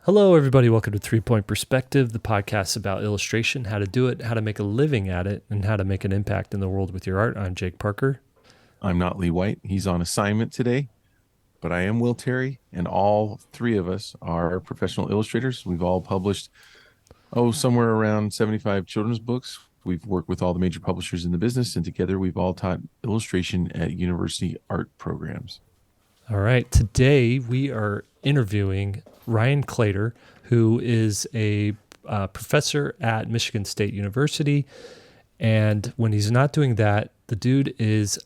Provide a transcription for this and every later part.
Hello, everybody. Welcome to 3 Point Perspective, the podcast about illustration, how to do it, how to make a living at it, and how to make an impact in the world with your art. I'm Jake Parker. I'm not Lee White. He's on assignment today, but I am Will Terry, and all three of us are professional illustrators. We've all published, somewhere around 75 children's books. We've worked with all the major publishers in the business, and together we've all taught illustration at university art programs. All right. Today we are interviewing Ryan Claytor, who is a professor at Michigan State University. And when he's not doing that, the dude is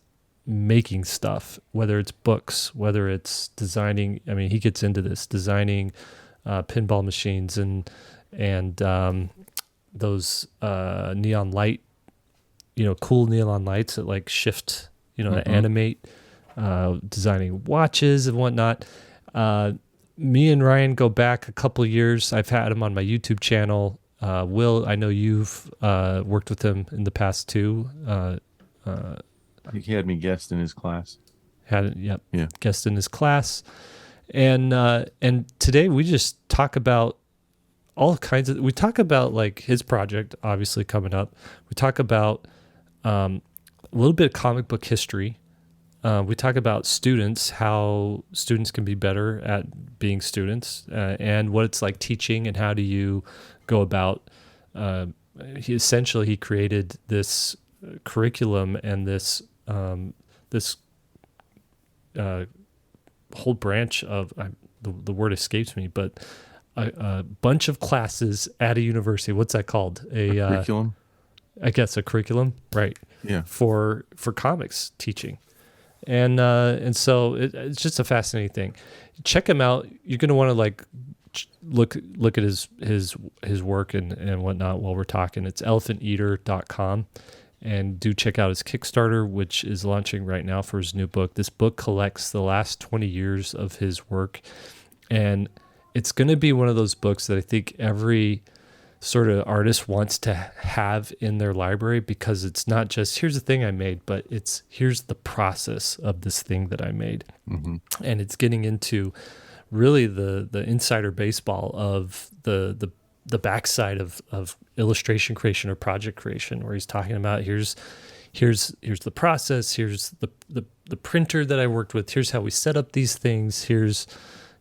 making stuff, whether it's books, whether it's designing. I mean, he gets into this, designing pinball machines and those neon light, cool neon lights that like shift, that animate, designing watches and whatnot. Me and Ryan go back a couple of years. I've had him on my YouTube channel. Will, I know you've worked with him in the past too. He had me guest in his class. Guest in his class. And today we just talk about we talk about like his project obviously coming up. We talk about a little bit of comic book history. We talk about students, how students can be better at being students, and what it's like teaching and how do you go about. He created this curriculum and this whole branch of the word escapes me, but a bunch of classes at a university. What's that called? A curriculum. I guess a curriculum, right? Yeah. For comics teaching. And so it's just a fascinating thing. Check him out. You're going to want to like look at his work and whatnot while we're talking. It's elephanteater.com, and do check out his Kickstarter, which is launching right now for his new book. This book collects the last 20 years of his work, and it's going to be one of those books that I think every sort of artist wants to have in their library, because it's not just here's the thing I made, but it's here's the process of this thing that I made. Mm-hmm. And it's getting into really the insider baseball of the backside of illustration creation or project creation, where he's talking about here's the process, here's the printer that I worked with, here's how we set up these things, here's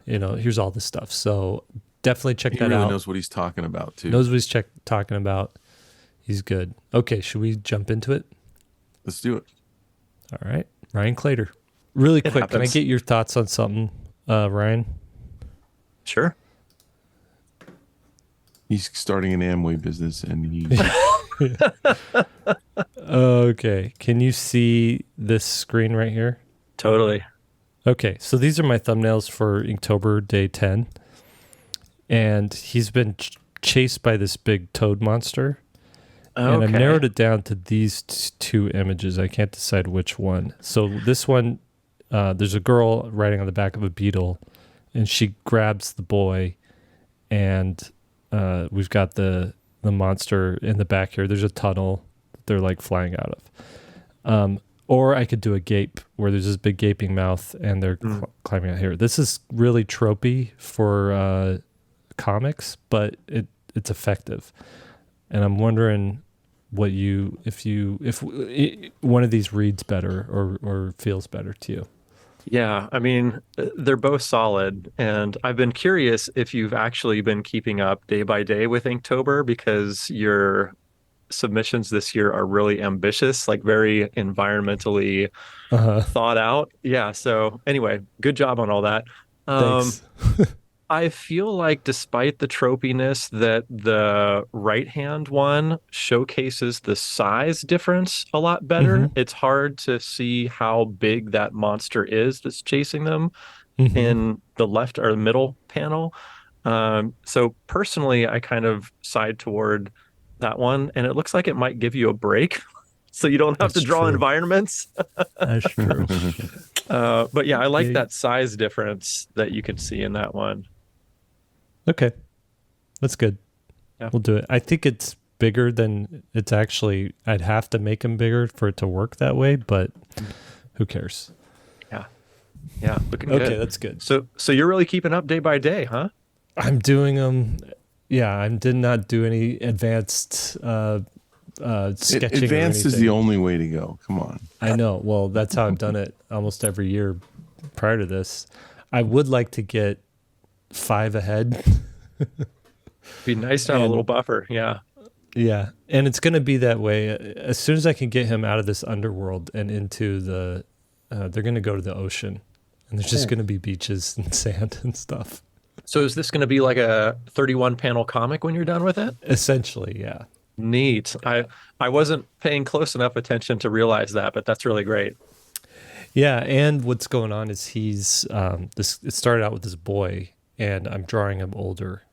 all this stuff. So definitely check that out. He really knows what he's talking about, too. Knows what he's talking about. He's good. Okay, should we jump into it? Let's do it. All right. Ryan Claytor. Really quick, can I get your thoughts on something, Ryan? Sure. He's starting an Amway business, and he's... Okay. Can you see this screen right here? Totally. Okay, so these are my thumbnails for Inktober Day 10. And he's been chased by this big toad monster. Okay. And I've narrowed it down to these two images. I can't decide which one. So this one, there's a girl riding on the back of a beetle, and she grabs the boy, and we've got the monster in the back here. There's a tunnel that they're like flying out of. Or I could do a gape where there's this big gaping mouth and they're climbing out here. This is really tropey for comics, but it's effective. And I'm wondering if one of these reads better or feels better to you. Yeah, I mean, they're both solid. And I've been curious if you've actually been keeping up day by day with Inktober, because your submissions this year are really ambitious, like very environmentally thought out. Yeah. So anyway, good job on all that. Thanks. I feel like despite the tropiness, that the right-hand one showcases the size difference a lot better. Mm-hmm. It's hard to see how big that monster is that's chasing them in the left or middle panel. So personally, I kind of side toward that one, and it looks like it might give you a break, so you don't have to draw environments. That's true. But yeah, I like that size difference that you can see in that one. Okay. That's good. Yeah. We'll do it. I think it's bigger than it's actually. I'd have to make them bigger for it to work that way, but who cares? Yeah. Looking good. Okay, that's good. So you're really keeping up day by day, huh? I'm doing them. Yeah, I did not do any advanced sketching or Advanced is the anything. only way to go. Come on. I know. Well, that's how I've done it almost every year prior to this. I would like to get 5 ahead. Be nice to have a And- little buffer. Yeah. Yeah, and it's going to be that way as soon as I can get him out of this underworld and into the. They're going to go to the ocean, and there's just going to be beaches and sand and stuff. So is this going to be like a 31 panel comic when you're done with it? Essentially, yeah. Neat. I wasn't paying close enough attention to realize that, but that's really great. Yeah, and what's going on is he's it started out with this boy, and I'm drawing him older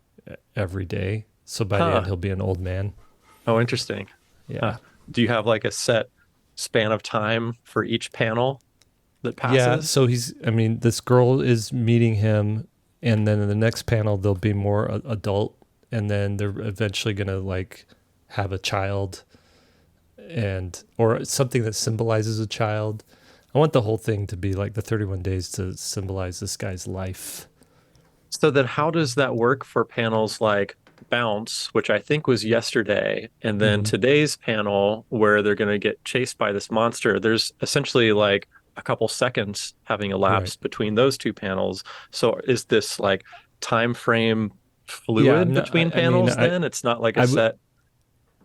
every day. So by the end, he'll be an old man. Oh, interesting. Yeah. Do you have like a set span of time for each panel that passes? Yeah. So this girl is meeting him, and then in the next panel they'll be more adult, and then they're eventually gonna like have a child, or something that symbolizes a child. I want the whole thing to be like the 31 days to symbolize this guy's life. So then how does that work for panels like Bounce, which I think was yesterday, and then today's panel where they're going to get chased by this monster? There's essentially like a couple seconds having elapsed between those two panels. So is this like time frame fluid between panels then? It's not like a set.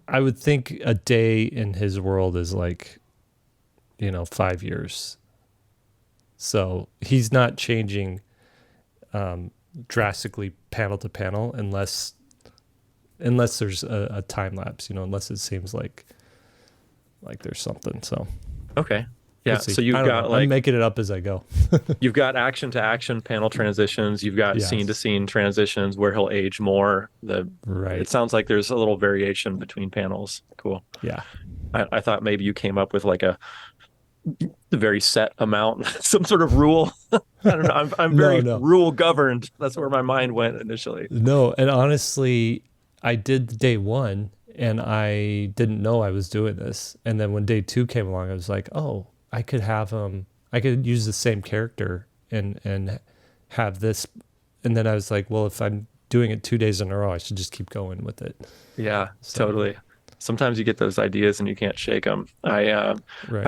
I would think a day in his world is like, 5 years. So he's not changing drastically panel to panel unless there's a time lapse, unless it seems like there's something. So okay. Yeah. So you've got I'm making it up as I go. You've got action to action panel transitions. You've got scene to scene transitions where he'll age more. It sounds like there's a little variation between panels. Cool. Yeah. I thought maybe you came up with like a very set amount, some sort of rule. I don't know. I'm very rule governed. That's where my mind went initially. No, and honestly, I did day 1 and I didn't know I was doing this. And then when day 2 came along, I was like, oh, I could have I could use the same character and have this. And then I was like, well, if I'm doing it 2 days in a row, I should just keep going with it. Yeah, totally. Sometimes you get those ideas and you can't shake them. I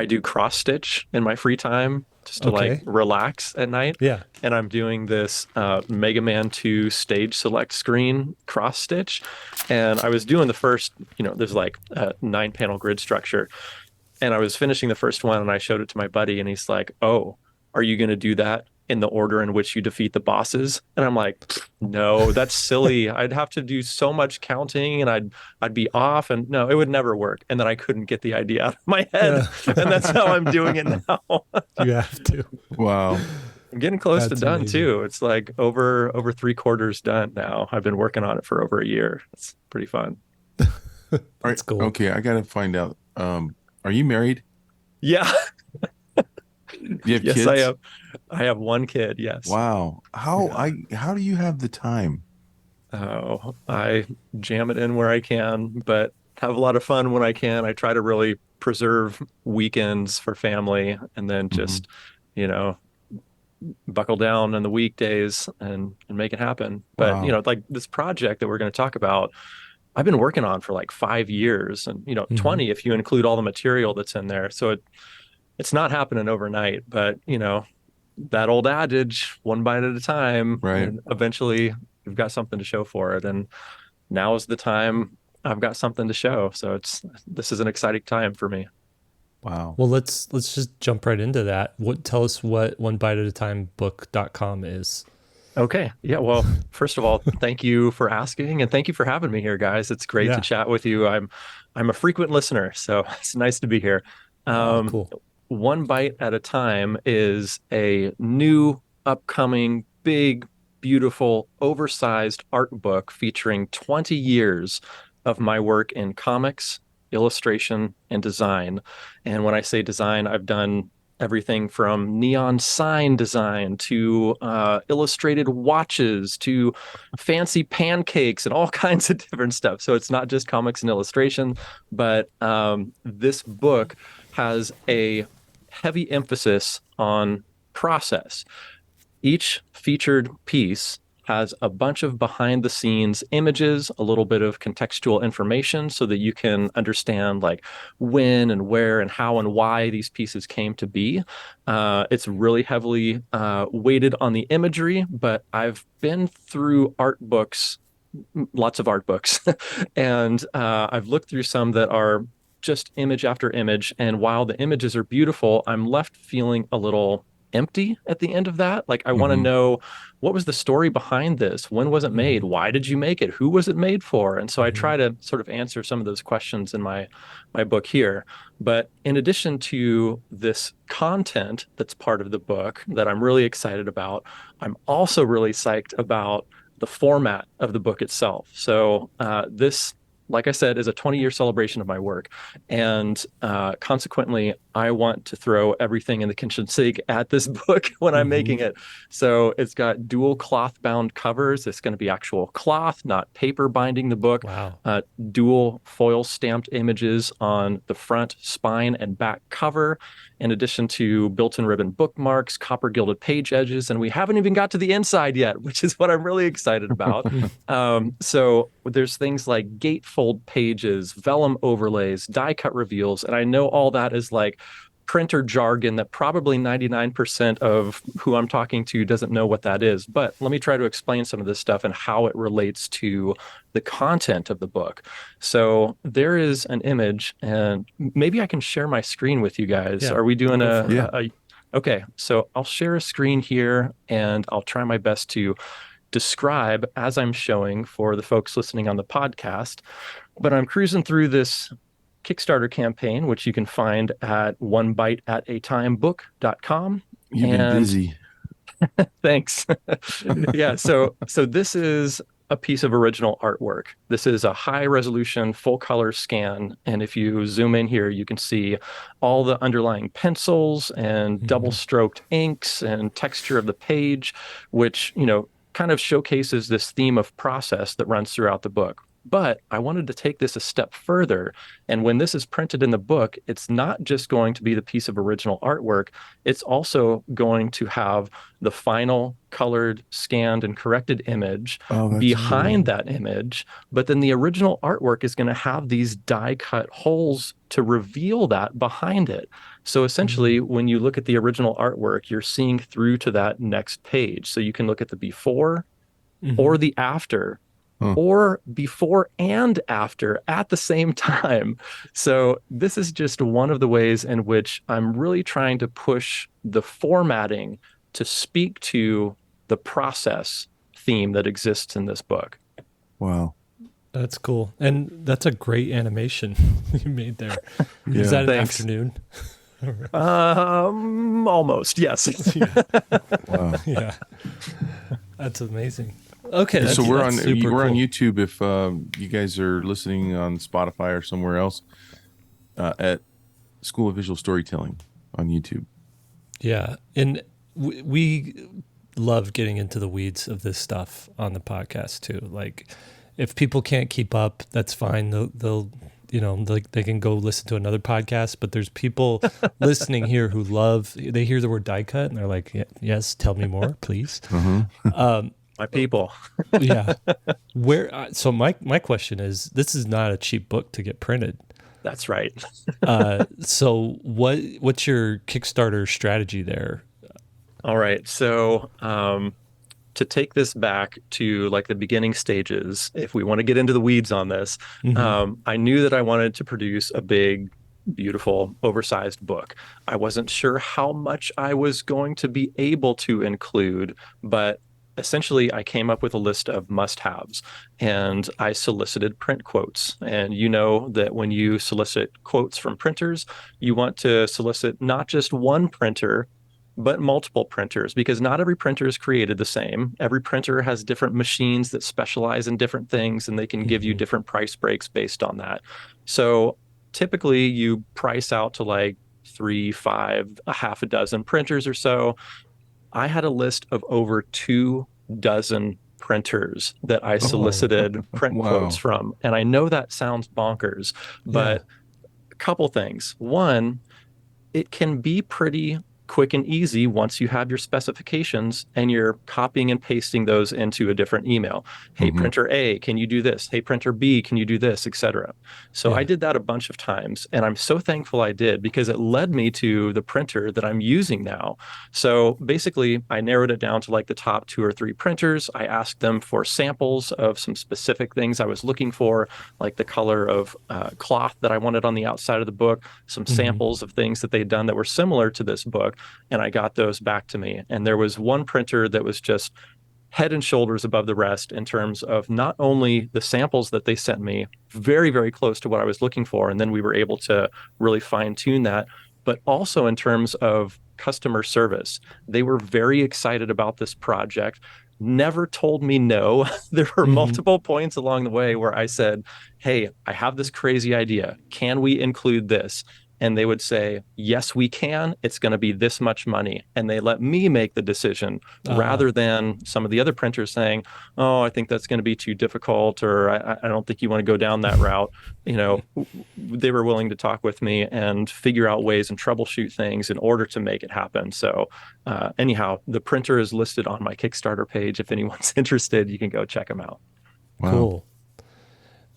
do cross stitch in my free time just to like relax at night. Yeah. And I'm doing this Mega Man 2 stage select screen cross stitch. And I was doing the first, there's like a 9 panel grid structure. And I was finishing the first one and I showed it to my buddy and he's like, oh, are you going to do that in the order in which you defeat the bosses? And I'm like, no, that's silly. I'd have to do so much counting and I'd be off, and no, it would never work. And then I couldn't get the idea out of my head. Yeah. And that's how I'm doing it now. You have to. Wow. I'm getting close to done too. It's like over 3/4 done now. I've been working on it for over a year. It's pretty fun. That's cool. Okay, I got to find out. Are you married? Yeah. You have kids? I have 1 kid. Yes. Wow. How do you have the time? Oh, I jam it in where I can, but have a lot of fun when I can. I try to really preserve weekends for family, and then just, buckle down on the weekdays and make it happen. But like this project that we're going to talk about, I've been working on for like 5 years, and 20 if you include all the material that's in there. So it's not happening overnight, but that old adage, one bite at a time, right? And eventually we've got something to show for it. And now is the time I've got something to show. So this is an exciting time for me. Wow. Well, let's just jump right into that. Tell us what onebiteatatimebook.com is. Okay. Yeah. Well, first of all, thank you for asking, and thank you for having me here, guys. It's great to chat with you. I'm a frequent listener, so it's nice to be here. Cool. One Bite at a Time is a new, upcoming, big, beautiful, oversized art book featuring 20 years of my work in comics, illustration, and design. And when I say design, I've done everything from neon sign design to illustrated watches to fancy pancakes and all kinds of different stuff. So it's not just comics and illustration, but this book has a heavy emphasis on process. Each featured piece has a bunch of behind the scenes images, a little bit of contextual information so that you can understand like when and where and how and why these pieces came to be. It's really heavily weighted on the imagery, but I've been through art books, lots of art books, and I've looked through some that are just image after image. And while the images are beautiful, I'm left feeling a little empty at the end of that. Like, I want to know, what was the story behind this? When was it made? Why did you make it? Who was it made for? And so I try to sort of answer some of those questions in my book here. But in addition to this content that's part of the book that I'm really excited about, I'm also really psyched about the format of the book itself. So this, like I said, is a 20-year celebration of my work. And consequently, I want to throw everything in the kitchen sink at this book when I'm making it. So it's got dual cloth bound covers. It's going to be actual cloth, not paper binding the book. Wow. Dual foil stamped images on the front, spine, and back cover, in addition to built-in ribbon bookmarks, copper gilded page edges. And we haven't even got to the inside yet, which is what I'm really excited about. So there's things like gatefold pages, vellum overlays, die cut reveals. And I know all that is like printer jargon that probably 99% of who I'm talking to doesn't know what that is. But let me try to explain some of this stuff and how it relates to the content of the book. So there is an image, and maybe I can share my screen with you guys. Yeah. Are we doing Yeah. Okay, so I'll share a screen here, and I'll try my best to describe as I'm showing for the folks listening on the podcast. But I'm cruising through this Kickstarter campaign, which you can find at onebiteatatimebook.com. You've been busy. Thanks. Yeah, so this is a piece of original artwork. This is a high resolution full color scan, and if you zoom in here, you can see all the underlying pencils and double stroked inks and texture of the page, which, you know, kind of showcases this theme of process that runs throughout the book. But I wanted to take this a step further. And when this is printed in the book, it's not just going to be the piece of original artwork. It's also going to have the final colored, scanned, and corrected image behind that image. But then the original artwork is going to have these die cut holes to reveal that behind it. So essentially, when you look at the original artwork, you're seeing through to that next page. So you can look at the before or the after, or before and after at the same time. So this is just one of the ways in which I'm really trying to push the formatting to speak to the process theme that exists in this book. Wow. That's cool. And that's a great animation you made there. Yeah. Is that an Thanks. afternoon? Almost, yes. Wow. Yeah. That's amazing. Okay. So we're on super we're on cool. YouTube. If you guys are listening on Spotify or somewhere else, at School of Visual Storytelling on YouTube. Yeah. And we love getting into the weeds of this stuff on the podcast too. Like, if people can't keep up, that's fine. They'll they can go listen to another podcast, but there's people listening here who they hear the word die cut and they're like, yes, tell me more, please. My people. Yeah. So my question is, this is not a cheap book to get printed. That's right. So what's your Kickstarter strategy there? All right. So to take this back to like the beginning stages, if we want to get into the weeds on this, I knew that I wanted to produce a big, beautiful, oversized book. I wasn't sure how much I was going to be able to include, but essentially I came up with a list of must-haves, and I solicited print quotes. And you know that when you solicit quotes from printers, you want to solicit not just one printer, but multiple printers, because not every printer is created the same. Every printer has different machines that specialize in different things, and they can give you different price breaks based on that. So typically you price out to like 3, 5, a half a dozen printers or so. I had a list of over 24 printers that I solicited print quotes from. And I know that sounds bonkers, but a couple things. One, it can be pretty quick and easy once you have your specifications and you're copying and pasting those into a different email. Hey, Mm-hmm. printer A, can you do this? Hey, printer B, can you do this, etc. So I Yeah. did that a bunch of times, and I'm so thankful I did because it led me to the printer that I'm using now. So basically, I narrowed it down to like the top 2 or 3 printers. I asked them for samples of some specific things I was looking for, like the color of cloth that I wanted on the outside of the book, some Hmm. samples of things that they'd done that were similar to this book, and I got those back to me. And there was one printer that was just head and shoulders above the rest in terms of not only the samples that they sent me, very, very close to what I was looking for. And then we were able to really fine tune that, but also in terms of customer service. They were very excited about this project, never told me no. There were Hmm. multiple points along the way where I said, hey, I have this crazy idea. Can we include this? And they would say, yes, we can. It's going to be this much money. And they let me make the decision Uh, rather than some of the other printers saying, oh, I think that's going to be too difficult, or I don't think you want to go down that route. You know, they were willing to talk with me and figure out ways and troubleshoot things in order to make it happen. So, anyhow, the printer is listed on my Kickstarter page. If anyone's interested, you can go check them out. Wow. cool.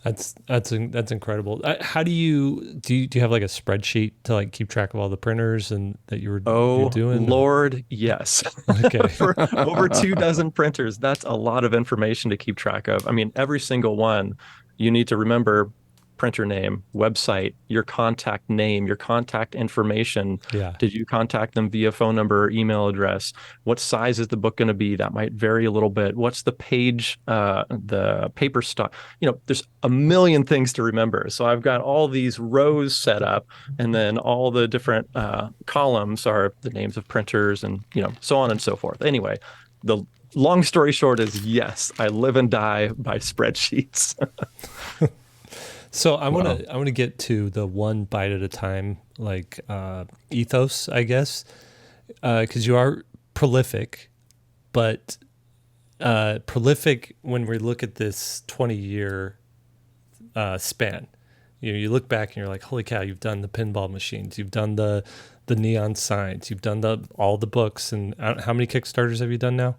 That's incredible. How do you have like a spreadsheet to like keep track of all the printers and that you're Oh, doing? Or Lord, yes. okay. For over 2 dozen printers, that's a lot of information to keep track of. I mean, every single one, you need to remember printer name, website, your contact name, your contact information. Yeah. Did you contact them via phone number or email address? What size is the book going to be? That might vary a little bit. What's the page, the paper stock? You know, there's a million things to remember. So I've got all these rows set up, and then all the different columns are the names of printers, and so on and so forth. Anyway, the long story short is yes, I live and die by spreadsheets. So I want Wow. to I want to get to the one bite at a time like ethos, I guess, because you are prolific, but prolific when we look at this 20-year span. You look back and you're like, holy cow! You've done the pinball machines, you've done the neon signs, you've done all the books, and how many Kickstarters have you done now?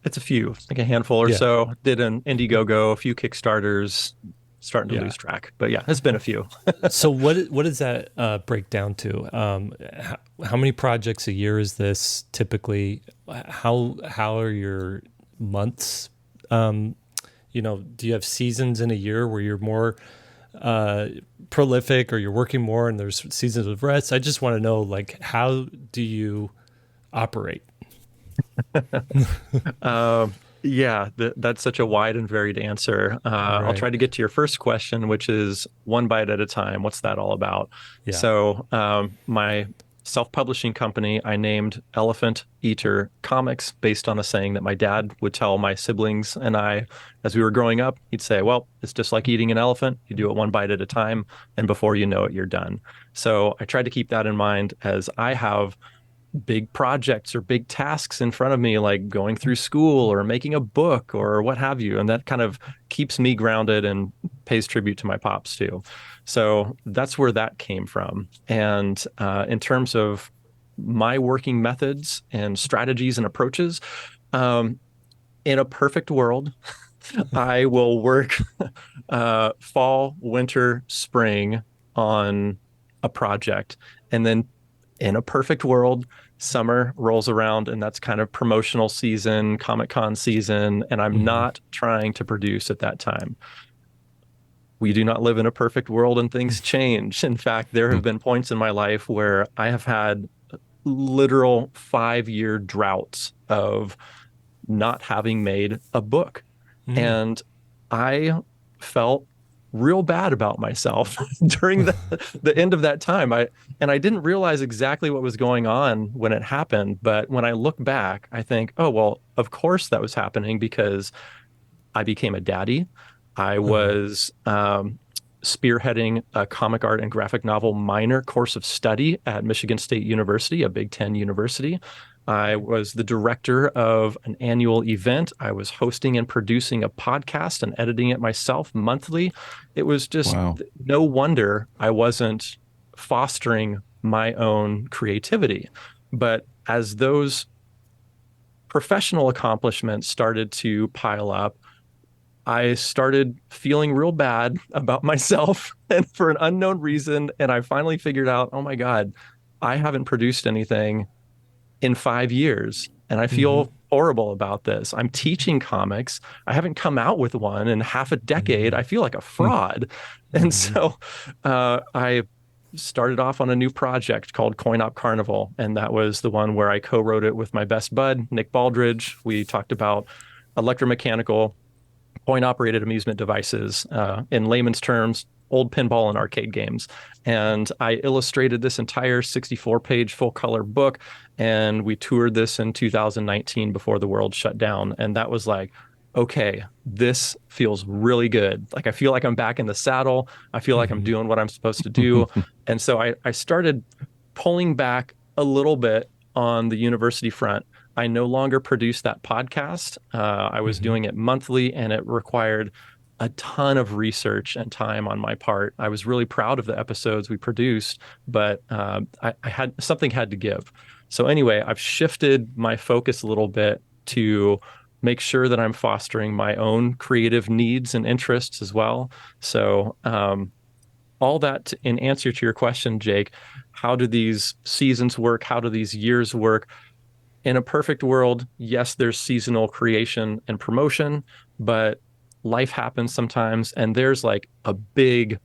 It's a few, like a handful or Yeah, so. Did an Indiegogo, a few Kickstarters, starting to yeah. lose track. But yeah, it's been a few. So what does that break down to? How many projects a year is this typically? How are your months? Do you have seasons in a year where you're more prolific or you're working more and there's seasons of rest? I just want to know, like, how do you operate? Um, yeah, that's such a wide and varied answer. I'll Right. try to get to your first question, which is one bite at a time. What's that all about? Yeah. So, my self-publishing company, I named Elephant Eater Comics based on a saying that my dad would tell my siblings and I as we were growing up. He'd say, well, it's just like eating an elephant. You do it one bite at a time, and before you know it, you're done. So I tried to keep that in mind as I have big projects or big tasks in front of me, like going through school or making a book or what have you. And that kind of keeps me grounded and pays tribute to my pops too. So that's where that came from. And in terms of my working methods and strategies and approaches, um, in a perfect world, I will work fall, winter, spring on a project. And then in a perfect world, summer rolls around and that's kind of promotional season, Comic Con season, and I'm Hmm. not trying to produce at that time. We do not live in a perfect world and things change. In fact, there have been points in my life where I have had literal 5-year droughts of not having made a book. Mm. And I felt real bad about myself during the end of that time. I didn't realize exactly what was going on when it happened, but when I look back, I think, oh well, of course that was happening because I became a daddy. I Uh-huh. was spearheading a comic art and graphic novel minor course of study at Michigan State University, a Big Ten university. I was the director of an annual event. I was hosting and producing a podcast and editing it myself monthly. It was just Wow. no wonder I wasn't fostering my own creativity. But as those professional accomplishments started to pile up, I started feeling real bad about myself and for an unknown reason. And I finally figured out, oh my God, I haven't produced anything in 5 years. And I feel horrible about this. I'm teaching comics. I haven't come out with one in half a decade. I feel like a fraud. And so I started off on a new project called Coin Op Carnival. And that was the one where I co-wrote it with my best bud, Nick Baldridge. We talked about electromechanical coin-operated amusement devices, in layman's terms, old pinball and arcade games. And I illustrated this entire 64-page full-color book, and we toured this in 2019 before the world shut down. And that was like, okay, this feels really good. Like I feel like I'm back in the saddle. I feel like I'm doing what I'm supposed to do. And so I started pulling back a little bit on the university front. I no longer produce that podcast. I was doing it monthly, and it required a ton of research and time on my part. I was really proud of the episodes we produced, but I had something had to give. So anyway, I've shifted my focus a little bit to make sure that I'm fostering my own creative needs and interests as well. So all that in answer to your question, Jake, how do these seasons work? How do these years work? In a perfect world, yes, there's seasonal creation and promotion, but life happens sometimes. And there's like a big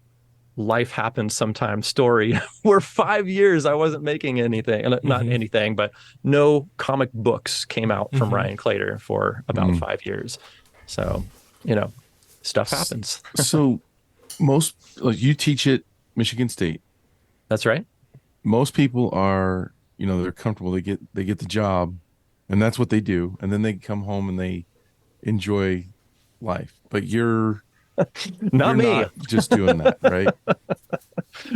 life happens sometimes story where 5 years I wasn't making anything, not anything, but no comic books came out from Ryan Claytor for about 5 years. So, stuff happens. So most, like, you teach at Michigan State. That's right. Most people are, they're comfortable. They get the job, and that's what they do. And then they come home and they enjoy life. But you're not me. Not just doing that, right?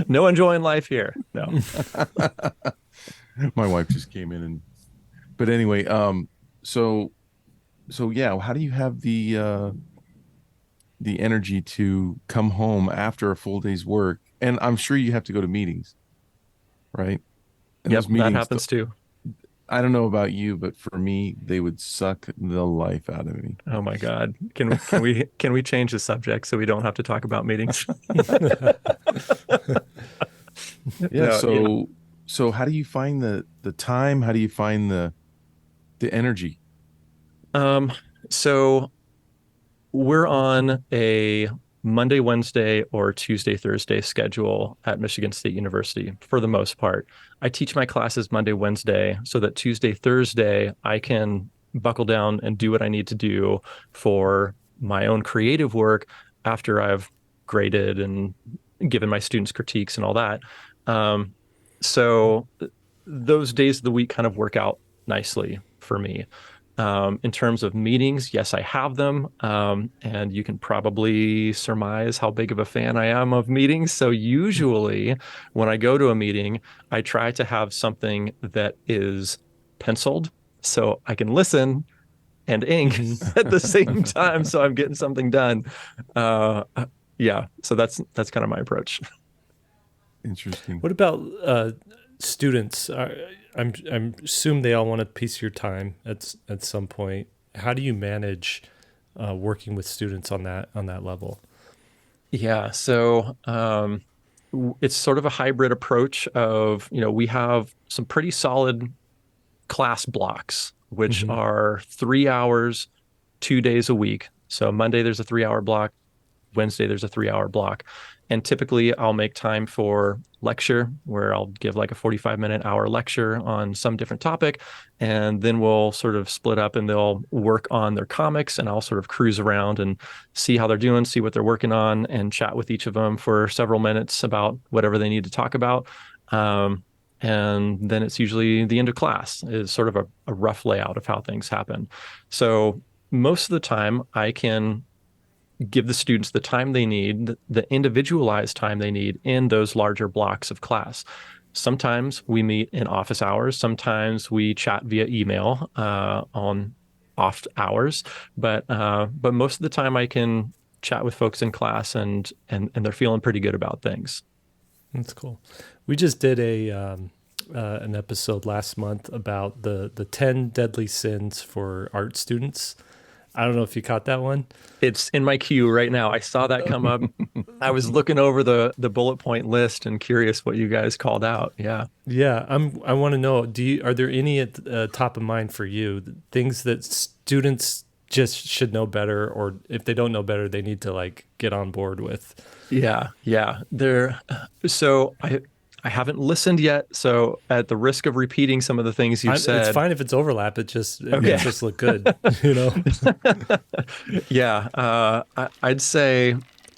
No enjoying life here. No. My wife just came in but anyway, so yeah, how do you have the energy to come home after a full day's work? And I'm sure you have to go to meetings, right? And yep, those meetings, that happens too. I don't know about you, but for me, they would suck the life out of me. Oh my God. Can we change the subject so we don't have to talk about meetings? Yeah. So how do you find the time? How do you find the energy? So we're on a Monday, Wednesday, or Tuesday, Thursday schedule at Michigan State University for the most part. I teach my classes Monday, Wednesday, so that Tuesday, Thursday, I can buckle down and do what I need to do for my own creative work after I've graded and given my students critiques and all that. So those days of the week kind of work out nicely for me. In terms of meetings, yes, I have them. And you can probably surmise how big of a fan I am of meetings. So usually when I go to a meeting, I try to have something that is penciled so I can listen and ink at the same time. So I'm getting something done. Yeah. So that's kind of my approach. Interesting. What about students? I'm assume they all want a piece of your time at some point. How do you manage working with students on that level? Yeah, so it's sort of a hybrid approach of, we have some pretty solid class blocks, which are 3 hours, 2 days a week. So Monday there's a 3-hour block, Wednesday there's a 3-hour block. And typically I'll make time for lecture where I'll give like a 45-minute hour lecture on some different topic. And then we'll sort of split up and they'll work on their comics, and I'll sort of cruise around and see how they're doing, see what they're working on, and chat with each of them for several minutes about whatever they need to talk about. And then it's usually the end of class is sort of a rough layout of how things happen. So most of the time I can give the students the time they need, the individualized time they need in those larger blocks of class. Sometimes we meet in office hours. Sometimes we chat via email on off hours. But most of the time I can chat with folks in class and they're feeling pretty good about things. That's cool. We just did an episode last month about the 10 deadly sins for art students. I don't know if you caught that one. It's in my queue right now. I saw that come up. I was looking over the bullet point list and curious what you guys called out. Yeah. Yeah, I want to know, are there any at top of mind for you, things that students just should know better, or if they don't know better, they need to like get on board with? Yeah. Yeah. So I haven't listened yet. So at the risk of repeating some of the things you've said. It's fine if it's overlap. It Okay. makes us look good, you know? Yeah. I'd say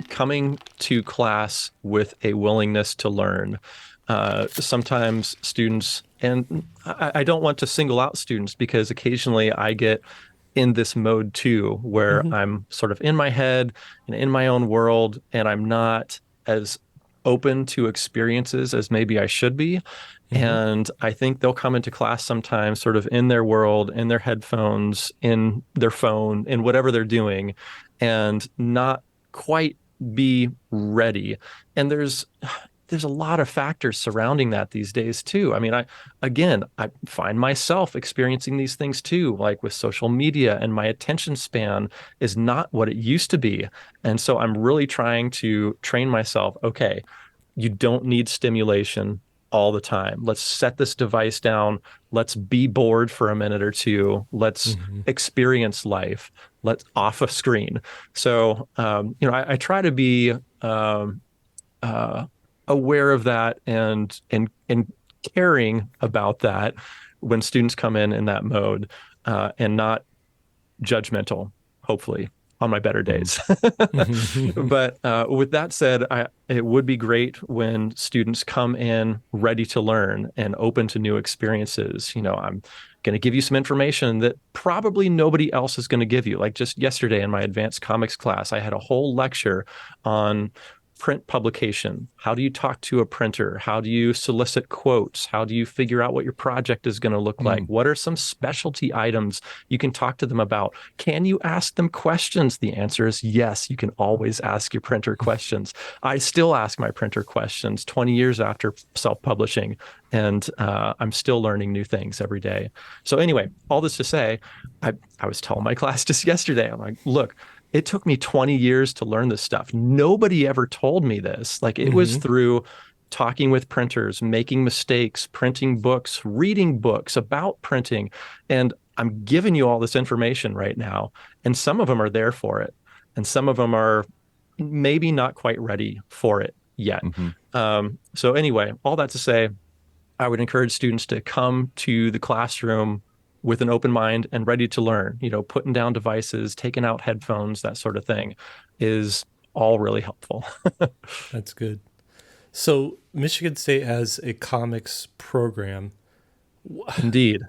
coming to class with a willingness to learn. Sometimes students, and I don't want to single out students because occasionally I get in this mode too, where I'm sort of in my head and in my own world, and I'm not as open to experiences as maybe I should be. And I think they'll come into class sometimes sort of in their world, in their headphones, in their phone, in whatever they're doing, and not quite be ready. And there's a lot of factors surrounding that these days too. I mean, I find myself experiencing these things too, like with social media, and my attention span is not what it used to be. And so I'm really trying to train myself. Okay, you don't need stimulation all the time. Let's set this device down. Let's be bored for a minute or two. Let's experience life. Let's off a screen. So, I try to be aware of that and caring about that when students come in that mode, and not judgmental, hopefully, on my better days. But with that said, it would be great when students come in ready to learn and open to new experiences. I'm going to give you some information that probably nobody else is going to give you. Like just yesterday in my advanced comics class, I had a whole lecture on print publication. How do you talk to a printer? How do you solicit quotes? How do you figure out what your project is going to look like? What are some specialty items you can talk to them about? Can you ask them questions? The answer is yes. You can always ask your printer questions. I still ask my printer questions 20 years after self-publishing, and I'm still learning new things every day. So anyway, all this to say, I was telling my class just yesterday, I'm like, look, it took me 20 years to learn this stuff. Nobody ever told me this. Like it was through talking with printers, making mistakes, printing books, reading books about printing. And I'm giving you all this information right now. And some of them are there for it. And some of them are maybe not quite ready for it yet. So anyway, all that to say, I would encourage students to come to the classroom with an open mind and ready to learn. Putting down devices, taking out headphones, that sort of thing is all really helpful. That's good. So Michigan State has a comics program. Indeed.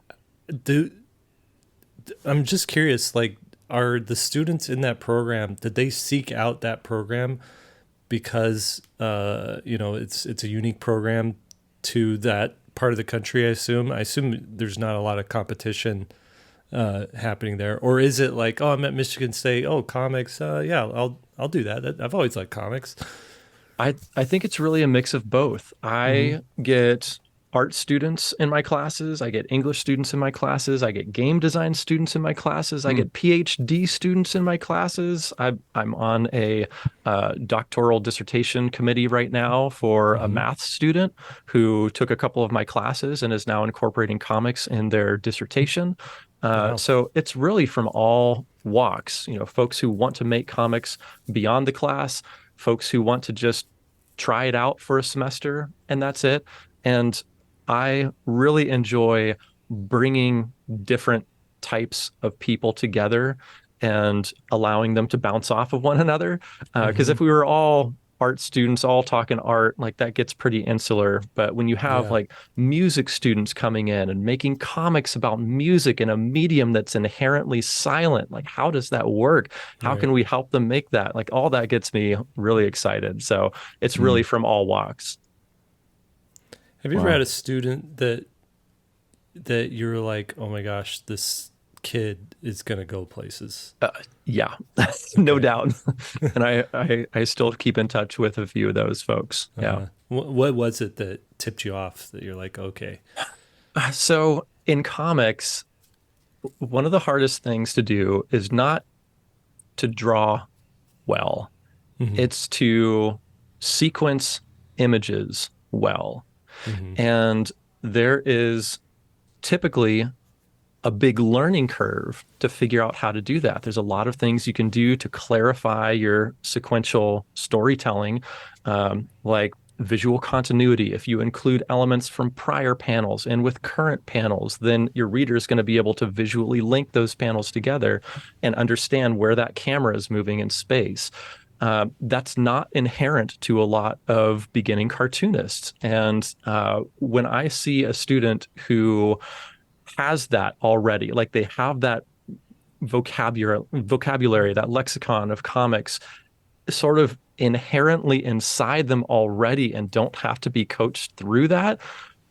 I'm just curious, like, are the students in that program, did they seek out that program because, it's a unique program to that part of the country, I assume? I assume there's not a lot of competition happening there. Or is it like, oh, I'm at Michigan State, oh, comics, yeah, I'll do that. I've always liked comics. I think it's really a mix of both. I get art students in my classes. I get English students in my classes. I get game design students in my classes. I get PhD students in my classes. I'm on a doctoral dissertation committee right now for a math student who took a couple of my classes and is now incorporating comics in their dissertation. Wow. So it's really from all walks, folks who want to make comics beyond the class, folks who want to just try it out for a semester, and that's it. And I really enjoy bringing different types of people together and allowing them to bounce off of one another. Because if we were all art students all talking art, like that gets pretty insular. But when you have like music students coming in and making comics about music in a medium that's inherently silent, like how does that work? How can we help them make that? Like all that gets me really excited. So it's really from all walks. Have you ever had a student that you're like, oh my gosh, this kid is going to go places. Yeah, no Okay. doubt. And I still keep in touch with a few of those folks. Yeah. What was it that tipped you off that you're like, okay? So in comics, one of the hardest things to do is not to draw well. Hmm. It's to sequence images well. Hmm. And there is typically a big learning curve to figure out how to do that. There's a lot of things you can do to clarify your sequential storytelling, like visual continuity. If you include elements from prior panels and with current panels, then your reader is going to be able to visually link those panels together and understand where that camera is moving in space. That's not inherent to a lot of beginning cartoonists. And when I see a student who has that already, like they have that vocabulary, that lexicon of comics sort of inherently inside them already and don't have to be coached through that,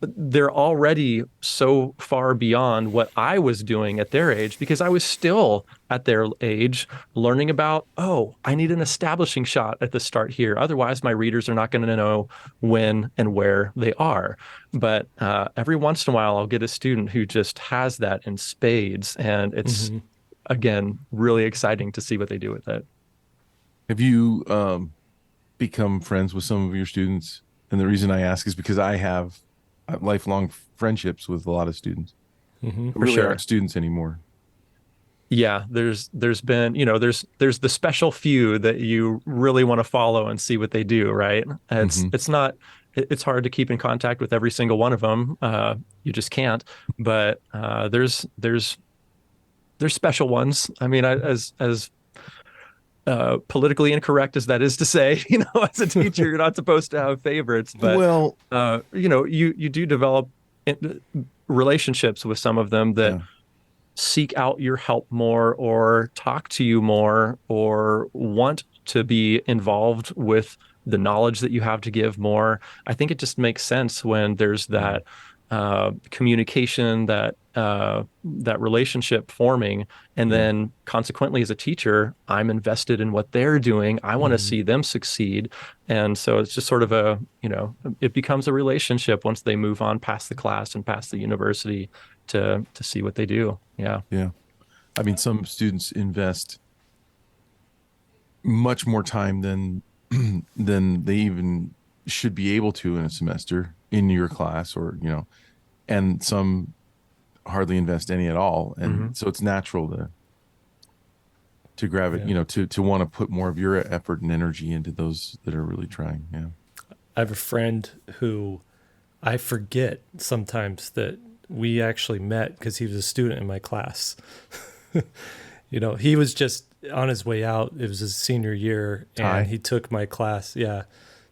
they're already so far beyond what I was doing at their age, because I was still at their age learning about, oh, I need an establishing shot at the start here. Otherwise, my readers are not going to know when and where they are. But every once in a while, I'll get a student who just has that in spades. And it's, Hmm. again, really exciting to see what they do with it. Have you become friends with some of your students? And the reason I ask is because I have lifelong friendships with a lot of students Hmm. who For really sure. aren't students anymore. Yeah, there's been, there's the special few that you really want to follow and see what they do, right? Hmm. It's not it's hard to keep in contact with every single one of them. You just can't. But there's special ones. I mean, as politically incorrect as that is to say, as a teacher, you're not supposed to have favorites, but Well, you do develop relationships with some of them that yeah, seek out your help more or talk to you more or want to be involved with the knowledge that you have to give more. I think it just makes sense when there's yeah, that communication, that relationship forming, and yeah, then consequently, as a teacher, I'm invested in what they're doing. I want to Hmm. see them succeed, and so it's just sort of it becomes a relationship once they move on past the class and past the university to see what they do. Yeah. yeah. I mean, some students invest much more time than than they even should be able to in a semester in your class, or and some hardly invest any at all, and Hmm. so it's natural to grab it, Yeah. to want to put more of your effort and energy into those that are really trying. Yeah. I have a friend who I forget sometimes that we actually met because he was a student in my class. He was just on his way out. It was his senior year, and Ty. he took my class. Yeah,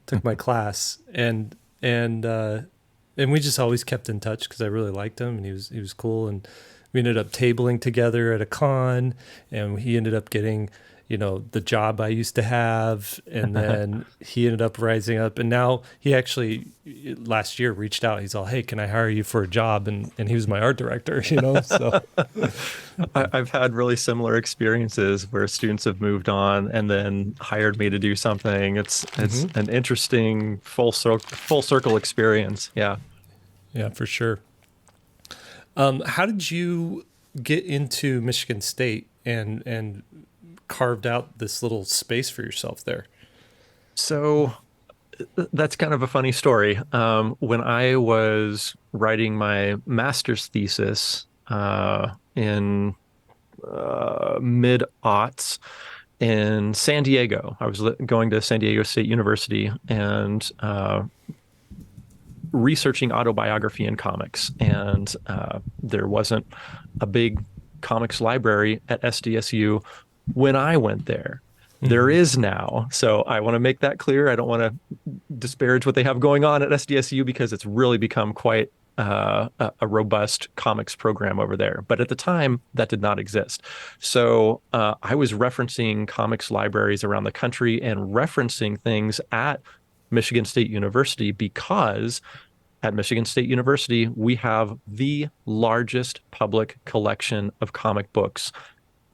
took my class, and we just always kept in touch because I really liked him, and he was cool, and we ended up tabling together at a con, and he ended up getting the job I used to have, and then he ended up rising up, and now he actually last year reached out. He's all, "Hey, can I hire you for a job?" And he was my art director, so I've had really similar experiences where students have moved on and then hired me to do something. It's hmm. an interesting full circle experience. Yeah. Yeah, for sure. How did you get into Michigan State and carved out this little space for yourself there? So that's kind of a funny story. When I was writing my master's thesis in mid aughts in San Diego, I was going to San Diego State University and researching autobiography in comics. And there wasn't a big comics library at SDSU when I went there. There Hmm. is now. So I want to make that clear. I don't want to disparage what they have going on at SDSU because it's really become quite a robust comics program over there. But at the time, that did not exist. So I was referencing comics libraries around the country and referencing things at Michigan State University because at Michigan State University, we have the largest public collection of comic books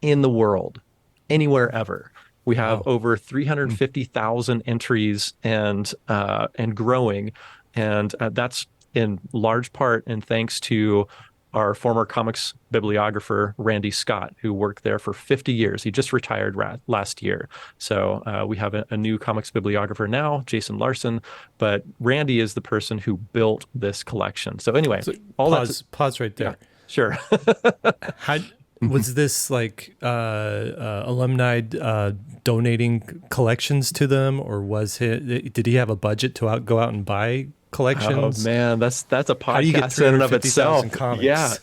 in the world, anywhere ever. We have Wow. over 350,000 entries and growing, and that's in large part and thanks to our former comics bibliographer Randy Scott, who worked there for 50 years. He just retired last year, so we have a new comics bibliographer now, Jason Larson. But Randy is the person who built this collection. So anyway, So all pause right yeah, there. sure. How was this like alumni donating collections to them, or did he have a budget to go out and buy Oh collections? man, that's a How do you get podcast in and of 350,000 itself. comics? Yeah.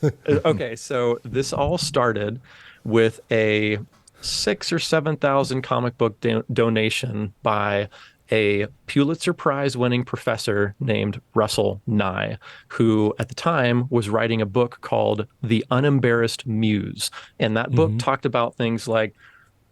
Okay, so this all started with a 6 or 7 thousand comic book donation by a Pulitzer Prize winning professor named Russell Nye, who at the time was writing a book called The Unembarrassed Muse. And that book Mhm. talked about things like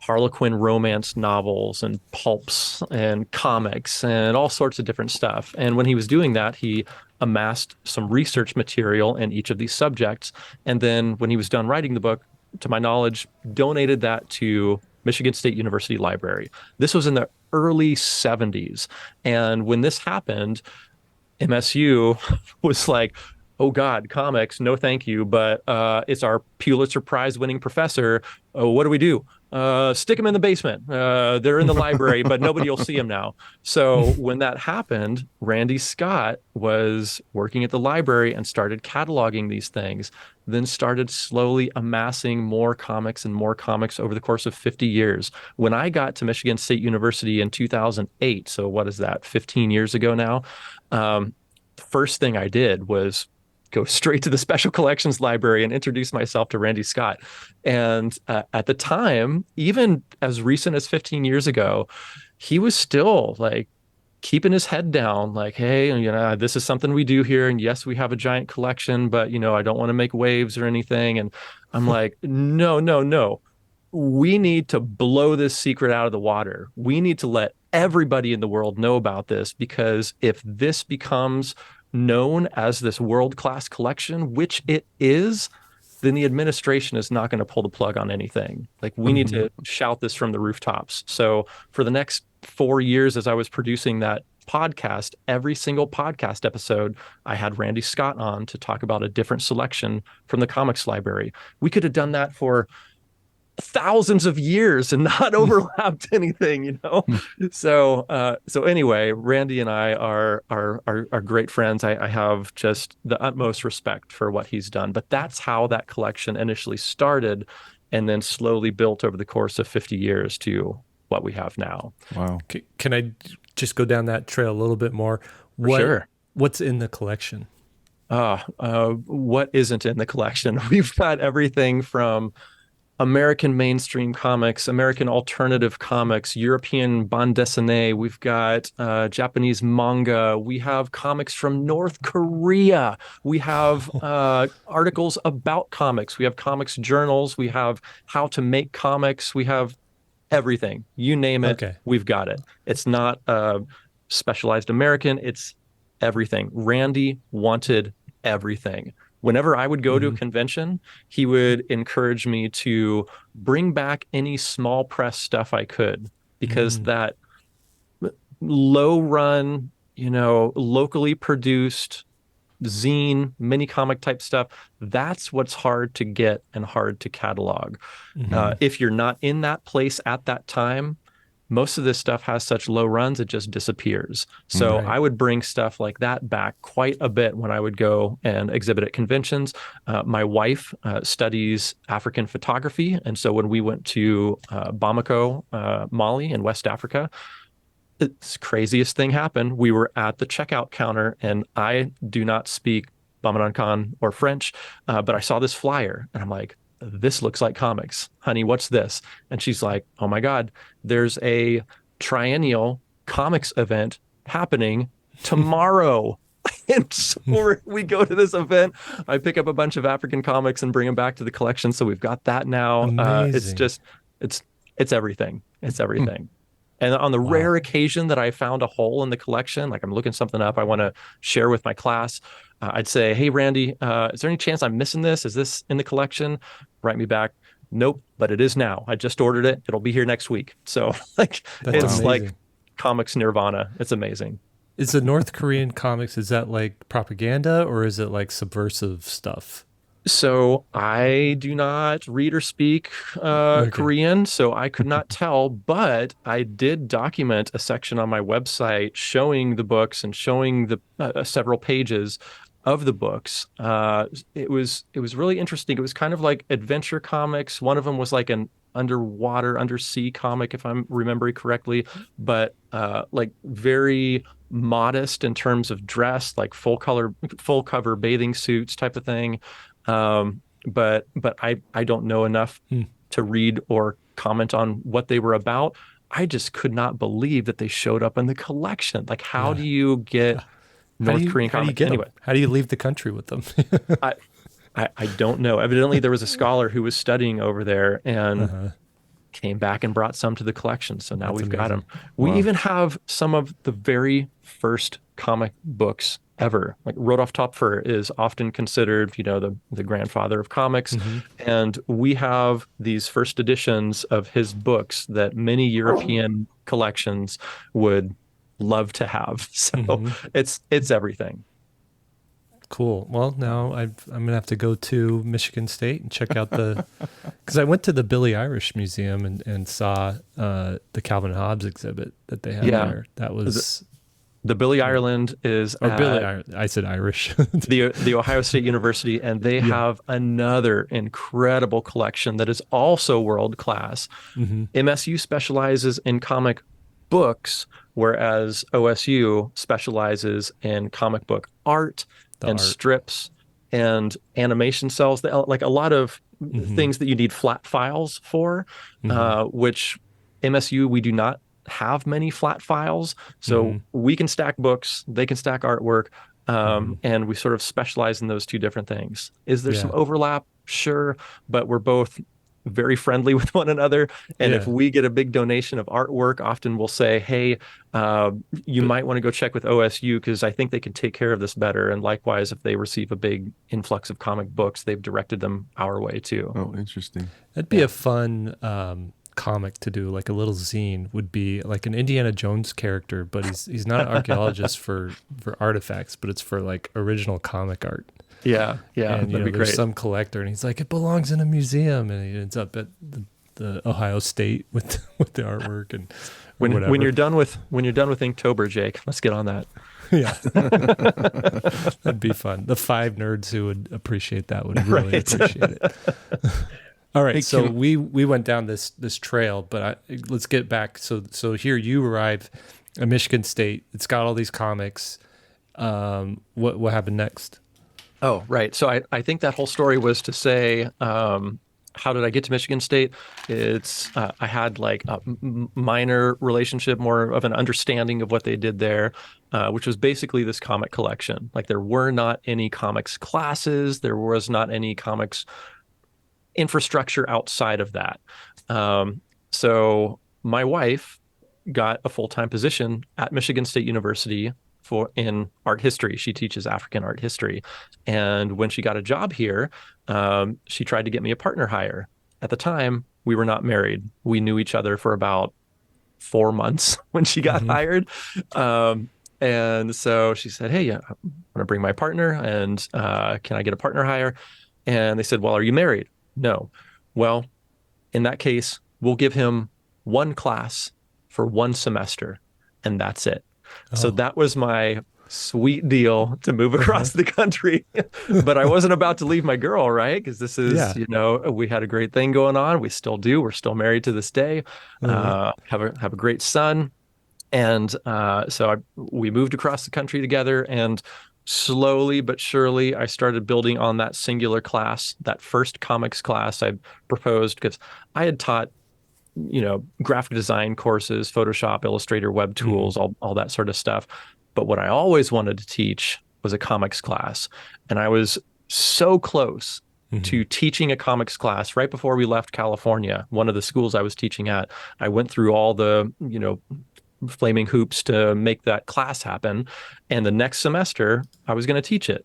Harlequin romance novels and pulps and comics and all sorts of different stuff. And when he was doing that, he amassed some research material in each of these subjects. And then when he was done writing the book, to my knowledge, donated that to Michigan State University Library. This was in the early 70s. And when this happened, MSU was like, oh God, comics, no thank you. But it's our Pulitzer Prize winning professor. What do we do? Stick them in the basement. They're in the library, but nobody will see them now. So when that happened, Randy Scott was working at the library and started cataloging these things, then started slowly amassing more comics and more comics over the course of 50 years. When I got to Michigan State University in 2008, so what is that, 15 years ago now, the first thing I did was go straight to the special collections library and introduce myself to Randy Scott. And at the time, even as recent as 15 years ago, he was still like keeping his head down, like, hey, this is something we do here. And yes, we have a giant collection, but, I don't want to make waves or anything. And I'm like, no, no, no. We need to blow this secret out of the water. We need to let everybody in the world know about this, because if this becomes known as this world-class collection, which it is, then the administration is not going to pull the plug on anything. Like, we need to shout this from the rooftops. So for the next 4 years, as I was producing that podcast, every single podcast episode, I had Randy Scott on to talk about a different selection from the comics library. We could have done that for thousands of years and not overlapped anything. So anyway, Randy and I are great friends. I have just the utmost respect for what he's done. But that's how that collection initially started, and then slowly built over the course of 50 years to what we have now. Wow. Can I just go down that trail a little bit more? Sure. What's in the collection? What isn't in the collection? We've got everything from American mainstream comics, American alternative comics, European bande dessinée. We've got Japanese manga. We have comics from North Korea. We have articles about comics. We have comics journals. We have how to make comics. We have everything. You name it, Okay. We've got it. It's not specialized American. It's everything. Randy wanted everything. Whenever I would go to a convention, he would encourage me to bring back any small press stuff I could, because that low run, locally produced zine, mini comic type stuff, that's what's hard to get and hard to catalog. If you're not in that place at that time, most of this stuff has such low runs, it just disappears. So Right. I would bring stuff like that back quite a bit when I would go and exhibit at conventions. My wife studies African photography. And so when we went to Bamako, Mali in West Africa, the craziest thing happened. We were at the checkout counter, and I do not speak Bamanan or French, but I saw this flyer and I'm like, this looks like comics. Honey, what's this? And she's like, oh my God, there's a triennial comics event happening tomorrow. And so we go to this event. I pick up a bunch of African comics and bring them back to the collection. So we've got that now. It's Amazing. just, it's everything. It's everything. And on the Wow. rare occasion that I found a hole in the collection, like I'm looking something up I want to share with my class, I'd say, hey, Randy, is there any chance I'm missing this? Is this in the collection? Write me back. Nope, but it is now. I just ordered it. It'll be here next week. So like That's it's like amazing. comics nirvana. It's amazing. Is the North Korean comics, is that like propaganda or is it like subversive stuff? So I do not read or speak Okay. Korean, so I could not tell, but I did document a section on my website showing the books and showing the several pages of the books. It was really interesting. It was kind of like adventure comics. One of them was like an undersea comic, if I'm remembering correctly, but like very modest in terms of dress, like full cover bathing suits type of thing. But I don't know enough Hmm. to read or comment on what they were about. I just could not believe that they showed up in the collection. Like, how Yeah. do you get North Korean How do you comics get anyway? them? How do you leave the country with them? I, I don't know. Evidently, there was a scholar who was studying over there and Uh-huh. came back and brought some to the collection. So now That's we've got amazing. them. We Wow. even have some of the very first comic books ever. Like Rodolphe Töpfer is often considered, the grandfather of comics. Mhm. And we have these first editions of his books that many European collections would love to have. So Mhm. it's everything. Cool. Well, now I'm gonna have to go to Michigan State and check out because I went to the Billy Irish Museum and saw the Calvin Hobbes exhibit that they had Yeah. there. That was The Billy Ireland is or Billy. at I said Irish. the Ohio State University, and they Yeah. have another incredible collection that is also world class. Hmm. MSU specializes in comic books, whereas OSU specializes in comic book art The and art. strips and animation cells, like a lot of Hmm. things that you need flat files for, Hmm. which MSU, we do not have many flat files. So Hmm. we can stack books, they can stack artwork, Hmm. and we sort of specialize in those two different things. Is there some Yeah. overlap? Sure, but we're both very friendly with one another. And if Yeah. we get a big donation of artwork, often we'll say, hey, uh, you But might want to go check with OSU because I think they can take care of this better. And likewise, if they receive a big influx of comic books, they've directed them our way too. Oh, interesting. that'd be Yeah. a fun comic to do, like a little zine would be like an Indiana Jones character, but he's not an archaeologist for artifacts, but it's for like original comic art. Yeah, And that'd be there's great. some collector, and he's like, it belongs in a museum, and he ends up at the Ohio State with the artwork and When whatever. when you're done with Inktober, Jake, let's get on that. Yeah, that'd be fun. The 5 nerds who would appreciate that would really Right. appreciate it. All right, Hey, so can- we went down this trail, but let's get back. So here you arrive at Michigan State. It's got all these comics. What happened next? Oh, right. So I think that whole story was to say, how did I get to Michigan State? It's I had like a minor relationship, more of an understanding of what they did there, which was basically this comic collection. Like there were not any comics classes, there was not any comics infrastructure outside of that. So my wife got a full-time position at Michigan State University in art history. She teaches African art history. And when she got a job here, she tried to get me a partner hire. At the time, we were not married. We knew each other for about 4 months when she got Mhm. hired. And so she said, hey, yeah, I'm going to bring my partner and can I get a partner hire? And they said, well, are you married? No. Well, in that case, we'll give him one class for one semester, and that's it. So Oh. that was my sweet deal to move across the country. But I wasn't about to leave my girl, right? Because this is, Yeah. we had a great thing going on. We still do. We're still married to this day. Have a great son. And we moved across the country together, and slowly but surely I started building on that singular class, that first comics class I proposed, because I had taught graphic design courses, Photoshop, Illustrator, web tools, all that sort of stuff. But what I always wanted to teach was a comics class. And I was so close to teaching a comics class right before we left California, one of the schools I was teaching at. I went through all the, flaming hoops to make that class happen. And the next semester, I was going to teach it.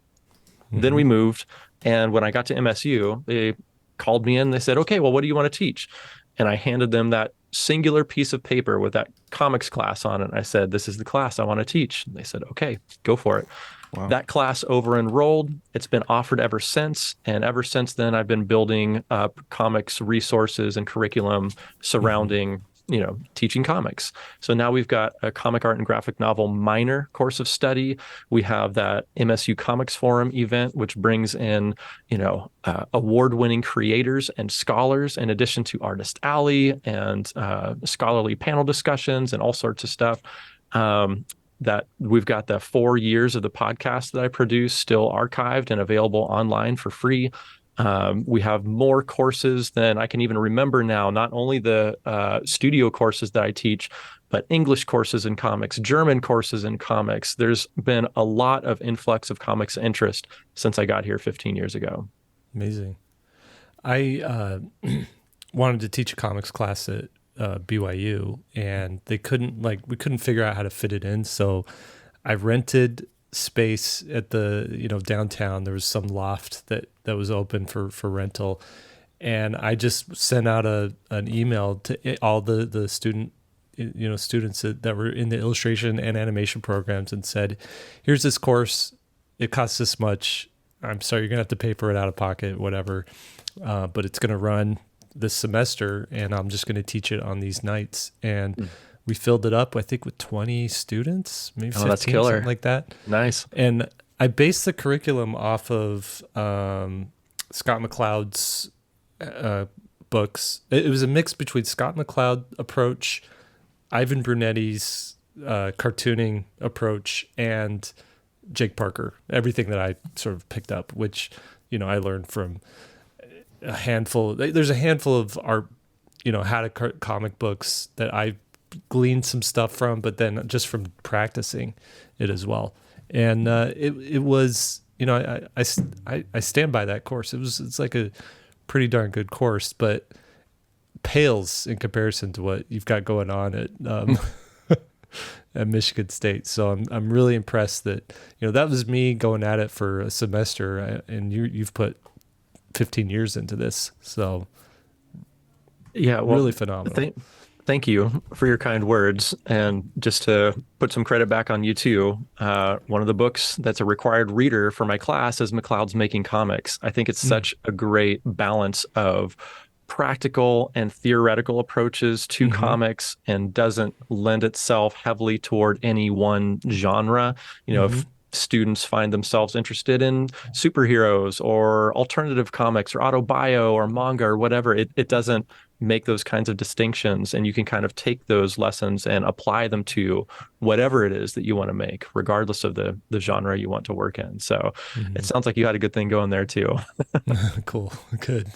Then we moved. And when I got to MSU, they called me in. They said, okay, well, what do you want to teach? And I handed them that singular piece of paper with that comics class on it. And I said, this is the class I want to teach. And they said, okay, go for it. Wow. That class over-enrolled. It's been offered ever since. And ever since then, I've been building comics resources and curriculum surrounding teaching comics. So now we've got a comic art and graphic novel minor course of study. We have that MSU Comics Forum event, which brings in, award-winning creators and scholars, in addition to Artist Alley and scholarly panel discussions and all sorts of stuff. That we've got the 4 years of the podcast that I produce still archived and available online for free. We have more courses than I can even remember now, not only the studio courses that I teach, but English courses in comics, German courses in comics. There's been a lot of influx of comics interest since I got here 15 years ago. Amazing. I wanted to teach a comics class at BYU, and we couldn't figure out how to fit it in. So I rented space at the downtown. There was some loft that was open for rental, and I just sent out an email to all the students that were in the illustration and animation programs and said, here's this course, it costs this much, I'm sorry, you're gonna have to pay for it out of pocket, whatever, but it's gonna run this semester and I'm just gonna teach it on these nights. And we filled it up, I think, with 20 students, maybe 15, that's killer. something like that. Nice. And I based the curriculum off of Scott McCloud's books. It was a mix between Scott McCloud approach, Ivan Brunetti's cartooning approach, and Jake Parker. Everything that I sort of picked up, which I learned from a handful. There's a handful of art, how to comic books that I gleaned some stuff from, but then just from practicing it as well. And it was, I stand by that course. It's like a pretty darn good course, but pales in comparison to what you've got going on at at Michigan State. So I'm really impressed that that was me going at it for a semester, and you've put 15 years into this. So yeah, well, really phenomenal. Thank you for your kind words. And just to put some credit back on you too, one of the books that's a required reader for my class is McCloud's Making Comics. I think it's such a great balance of practical and theoretical approaches to comics, and doesn't lend itself heavily toward any one genre. If students find themselves interested in superheroes or alternative comics or autobio or manga or whatever, it doesn't make those kinds of distinctions, and you can kind of take those lessons and apply them to whatever it is that you want to make, regardless of the genre you want to work in. So it sounds like you had a good thing going there too. Cool. Good.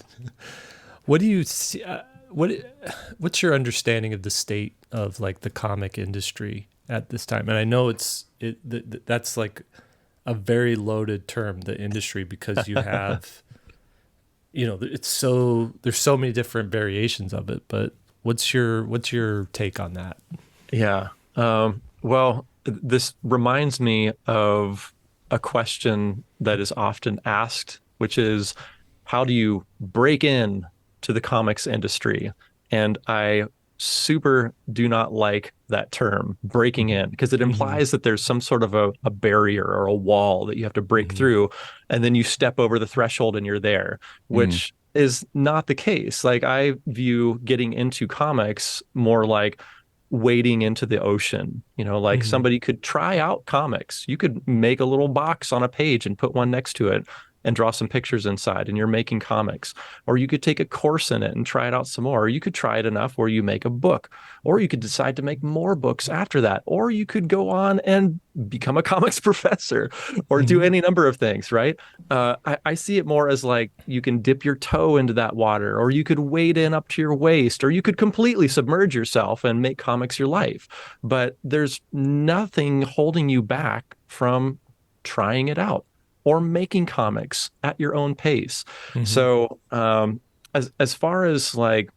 What do you see? What's your understanding of the state of like the comic industry at this time? And I know that's like a very loaded term, the industry, because you have, there's so many different variations of it. But what's your take on that? Yeah. Well, this reminds me of a question that is often asked, which is, how do you break in to the comics industry? And I super do not like that term, breaking in, because it implies that there's some sort of a barrier or a wall that you have to break through, and then you step over the threshold and you're there, which is not the case. Like, I view getting into comics more like wading into the ocean. Somebody could try out comics. You could make a little box on a page and put one next to it and draw some pictures inside, and you're making comics. Or you could take a course in it and try it out some more. Or you could try it enough where you make a book. Or you could decide to make more books after that. Or you could go on and become a comics professor, or do any number of things, right? I see it more as like, you can dip your toe into that water, or you could wade in up to your waist, or you could completely submerge yourself and make comics your life. But there's nothing holding you back from trying it out, or making comics at your own pace. So as far as like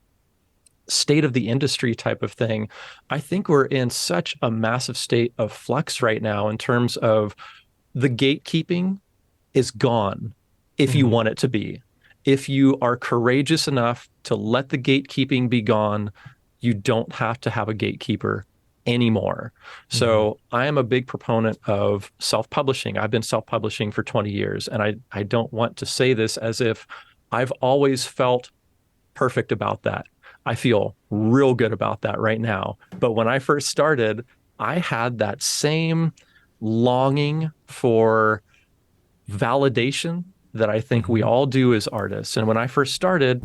state of the industry type of thing, I think we're in such a massive state of flux right now in terms of the gatekeeping is gone if you want it to be. If you are courageous enough to let the gatekeeping be gone, you don't have to have a gatekeeper anymore. So I am a big proponent of self-publishing. I've been self-publishing for 20 years, and I don't want to say this as if I've always felt perfect about that. I feel real good about that right now. But when I first started, I had that same longing for validation that I think we all do as artists. And when I first started,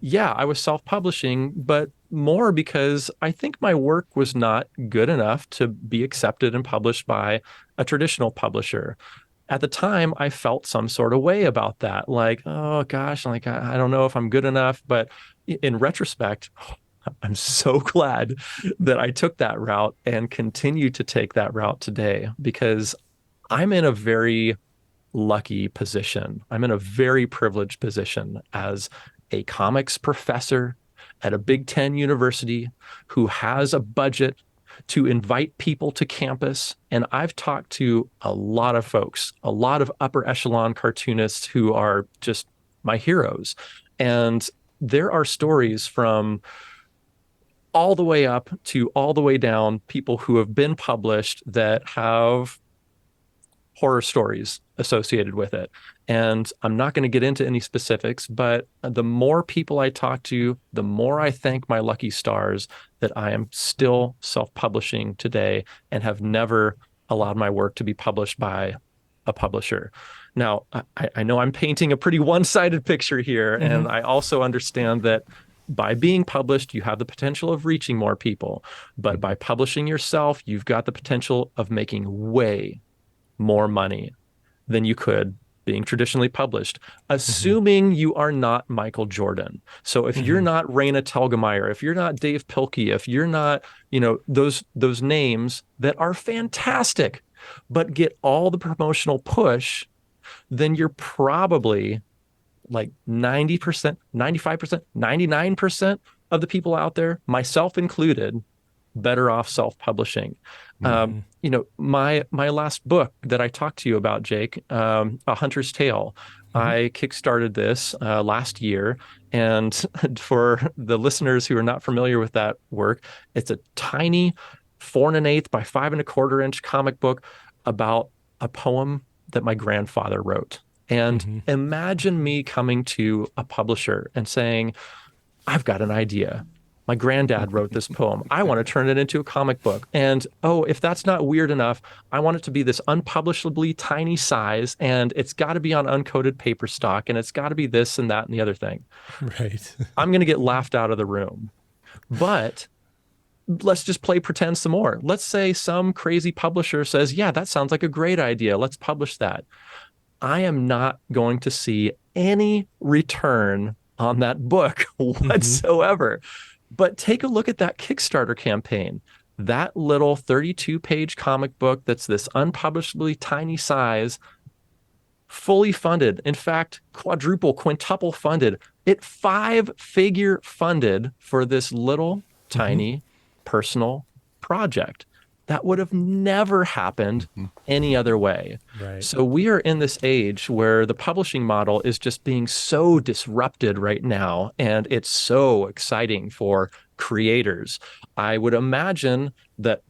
yeah, I was self-publishing, but more because I think my work was not good enough to be accepted and published by a traditional publisher. At the time, I felt some sort of way about that. Like, oh gosh, like I don't know if I'm good enough. But in retrospect, I'm so glad that I took that route and continue to take that route today, because I'm in a very lucky position. I'm in a very privileged position as a comics professor at a Big Ten university who has a budget to invite people to campus. And I've talked to a lot of folks, a lot of upper echelon cartoonists who are just my heroes. And there are stories from all the way up to all the way down, people who have been published that have horror stories associated with it. And I'm not going to get into any specifics, but the more people I talk to, the more I thank my lucky stars that I am still self-publishing today and have never allowed my work to be published by a publisher. Now, I know I'm painting a pretty one-sided picture here, and I also understand that by being published, you have the potential of reaching more people. But by publishing yourself, you've got the potential of making way more money than you could being traditionally published, assuming you are not Michael Jordan. So if you're not Raina Telgemeier, if you're not Dave Pilkey, if you're not, those names that are fantastic, but get all the promotional push, then you're probably like 90%, 95%, 99% of the people out there, myself included, better off self-publishing. My last book that I talked to you about, Jake, A Hunter's Tale, I kickstarted this last year. And for the listeners who are not familiar with that work, it's a tiny 4 1/8 by 5 1/4 inch comic book about a poem that my grandfather wrote. And imagine me coming to a publisher and saying, I've got an idea. My granddad wrote this poem. I want to turn it into a comic book. And if that's not weird enough, I want it to be this unpublishably tiny size, and it's got to be on uncoated paper stock, and it's got to be this and that and the other thing. Right. I'm going to get laughed out of the room. But let's just play pretend some more. Let's say some crazy publisher says, yeah, that sounds like a great idea. Let's publish that. I am not going to see any return on that book whatsoever. But take a look at that Kickstarter campaign. That little 32-page comic book that's this unpublishably tiny size, fully funded. In fact, quadruple, quintuple funded. It 5-figure funded for this little tiny personal project. That would have never happened any other way. Right. So we are in this age where the publishing model is just being so disrupted right now, and it's so exciting for creators. I would imagine that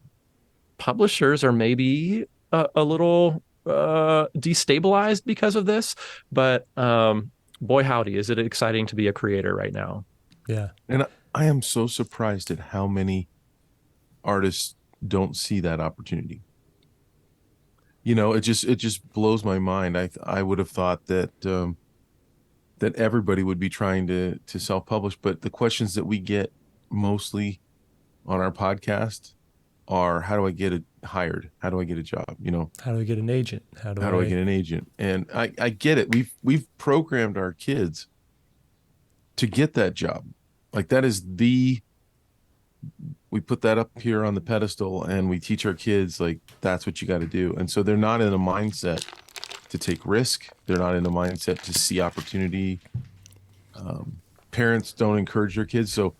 publishers are maybe a little destabilized because of this, but boy, howdy, is it exciting to be a creator right now. Yeah. And I am so surprised at how many artists don't see that opportunity. It just blows my mind. I would have thought that that everybody would be trying to self-publish, but the questions that we get mostly on our podcast are, how do I get hired? How do I get a job? How do I get an agent? How do I get an agent? And I get it. We've programmed our kids to get that job. Like, that is we put that up here on the pedestal, and we teach our kids, like, that's what you got to do. And so they're not in a mindset to take risk. They're not in a mindset to see opportunity. Parents don't encourage their kids, so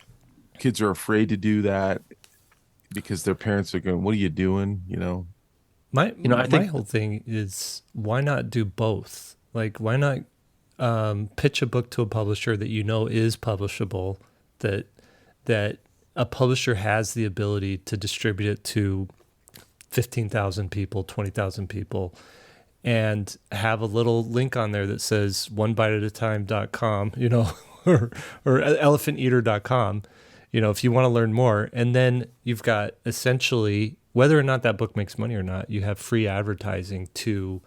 kids are afraid to do that because their parents are going, "What are you doing?" My I my think whole thing is, why not do both? Like, why not pitch a book to a publisher that is publishable, that a publisher has the ability to distribute it to 15,000 people, 20,000 people, and have a little link on there that says onebiteatatime.com, or elephanteater.com, if you want to learn more. And then you've got, essentially, whether or not that book makes money or not, you have free advertising to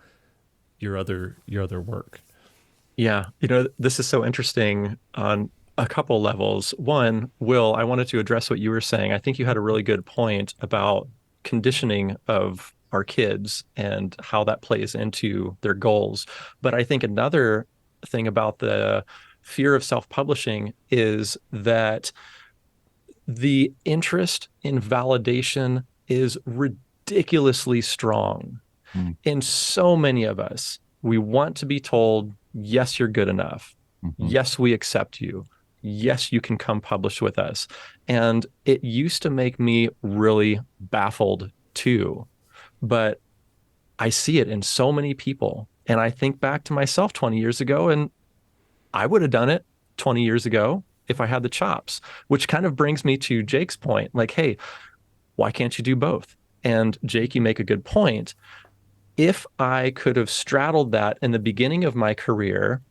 your other work. Yeah, this is so interesting on a couple levels. One, Will, I wanted to address what you were saying. I think you had a really good point about conditioning of our kids and how that plays into their goals. But I think another thing about the fear of self-publishing is that the interest in validation is ridiculously strong. Mm. In so many of us, we want to be told, yes, you're good enough. Mm-hmm. Yes, we accept you. Yes, you can come publish with us. And it used to make me really baffled too. But I see it in so many people. And I think back to myself 20 years ago, and I would have done it 20 years ago if I had the chops, which kind of brings me to Jake's point. Like, hey, why can't you do both? And Jake, you make a good point. If I could have straddled that in the beginning of my career,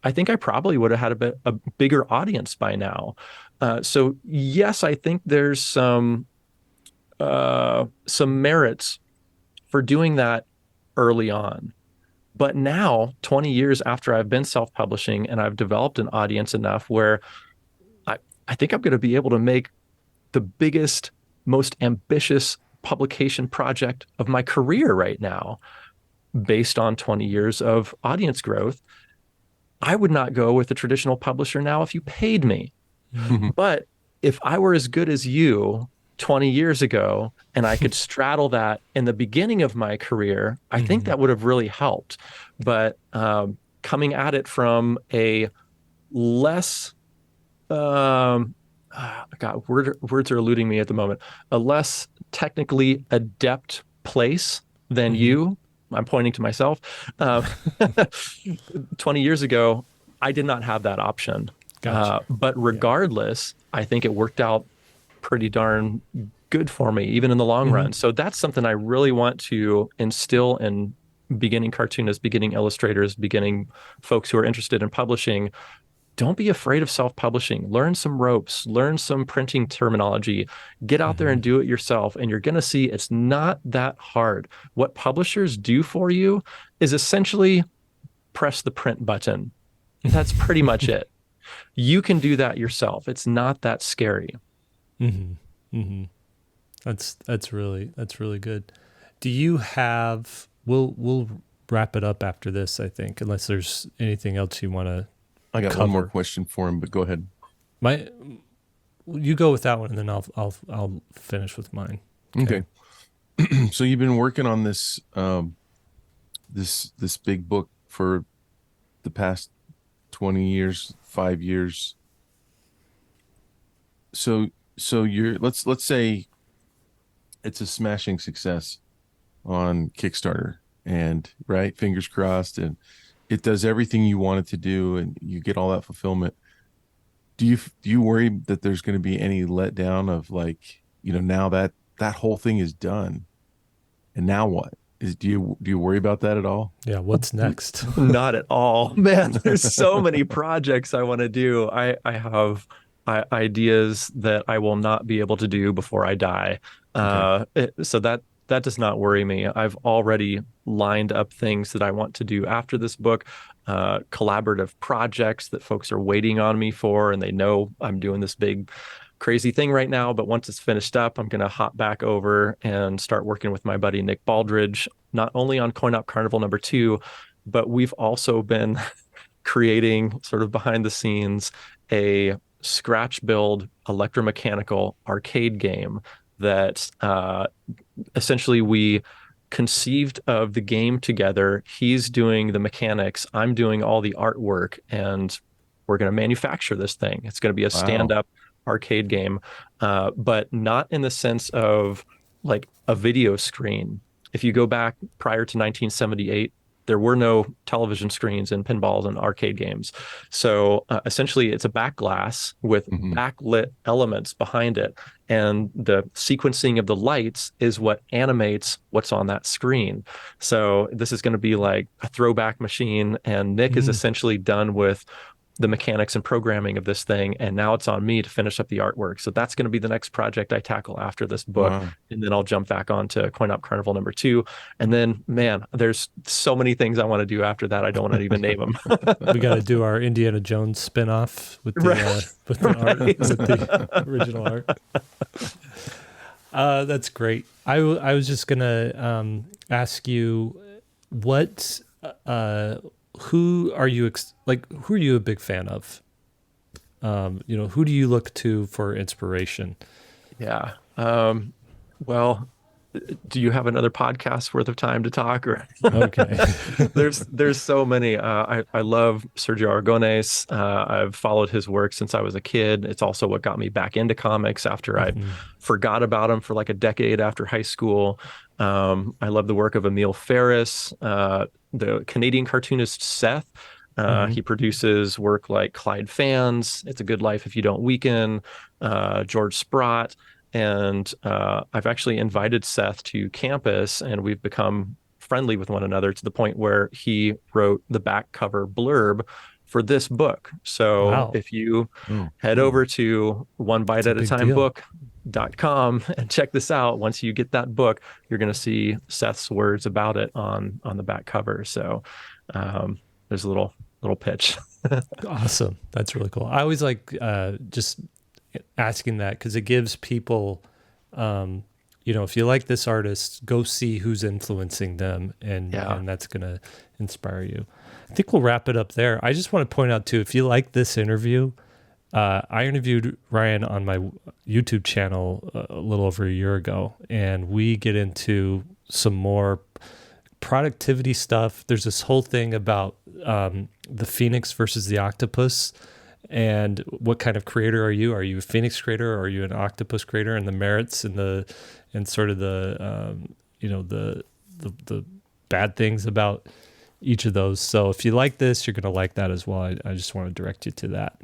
I think I probably would have had a bigger audience by now. So yes, I think there's some merits for doing that early on. But now, 20 years after I've been self-publishing and I've developed an audience enough where I think I'm going to be able to make the biggest, most ambitious publication project of my career right now, based on 20 years of audience growth. I would not go with a traditional publisher now if you paid me. Mm-hmm. But if I were as good as you 20 years ago and I could straddle that in the beginning of my career, I think that would have really helped. But coming at it from a less, God, words are eluding me at the moment, a less technically adept place than you, I'm pointing to myself. 20 years ago, I did not have that option. Gotcha. But regardless, I think it worked out pretty darn good for me, even in the long run. So that's something I really want to instill in beginning cartoonists, beginning illustrators, beginning folks who are interested in publishing. Don't be afraid of self-publishing. Learn some ropes, learn some printing terminology, get out there and do it yourself. And you're going to see it's not that hard. What publishers do for you is essentially press the print button. That's pretty much it. You can do that yourself. It's not that scary. That's really good. Do you have? We'll wrap it up after this, I think, unless there's anything else you want to. I got one more question for him, but go ahead. You go with that one, and then I'll finish with mine. Okay. So you've been working on this this big book for the past 20 years, 5 years. So you're let's say it's a smashing success on Kickstarter, and right, fingers crossed, and it does everything you want it to do, and you get all that fulfillment. Do you worry that there's going to be any letdown of, like, now that whole thing is done, and now what? Do you worry about that at all? Yeah, what's next? Not at all, man. There's so many projects I want to do. I have ideas that I will not be able to do before I die. So that does not worry me. I've already lined up things that I want to do after this book, collaborative projects that folks are waiting on me for, and they know I'm doing this big, crazy thing right now. But once it's finished up, I'm going to hop back over and start working with my buddy Nick Baldridge, not only on Coin Op Carnival #2, but we've also been creating, sort of behind the scenes, a scratch build electromechanical arcade game that essentially we conceived of the game together. He's doing the mechanics, I'm doing all the artwork, and we're going to manufacture this thing. It's going to be a Wow. stand-up arcade game, but not in the sense of like a video screen. If you go back prior to 1978, there were no television screens in pinballs and arcade games. So essentially, it's a back glass with backlit elements behind it. And the sequencing of the lights is what animates what's on that screen. So this is going to be like a throwback machine. And Nick is essentially done with the mechanics and programming of this thing, and now it's on me to finish up the artwork. So that's going to be the next project I tackle after this book. Wow. And then I'll jump back on to Coin Op Carnival #2. And then, man, there's so many things I want to do after that. I don't want to even name them. We got to do our Indiana Jones spinoff with the art, with the original art. That's great. I was just gonna ask you, what who are you who are you a big fan of? Who do you look to for inspiration? Yeah. Well, do you have another podcast worth of time to talk? Or Okay. There's so many. I love Sergio Aragonés. I've followed his work since I was a kid. It's also what got me back into comics after I forgot about him for like a decade after high school. I love the work of Emil Ferris, the Canadian cartoonist Seth. He produces work like Clyde Fans, It's a Good Life If You Don't Weaken, George Sprott. And I've actually invited Seth to campus, and we've become friendly with one another to the point where he wrote the back cover blurb for this book. So if you head over to onebiteatatimebook.com and check this out, once you get that book, you're going to see Seth's words about it on the back cover. So there's a little pitch. Awesome. That's really cool. I always like just asking that because it gives people, if you like this artist, go see who's influencing them, and that's going to inspire you. I think we'll wrap it up there. I just want to point out too, if you like this interview, I interviewed Ryan on my YouTube channel a little over a year ago, and we get into some more productivity stuff. There's this whole thing about the Phoenix versus the octopus, and what kind of creator are you? Are you a Phoenix creator, or are you an octopus creator? And the merits and the bad things about each of those. So if you like this, you're going to like that as well. I just want to direct you to that.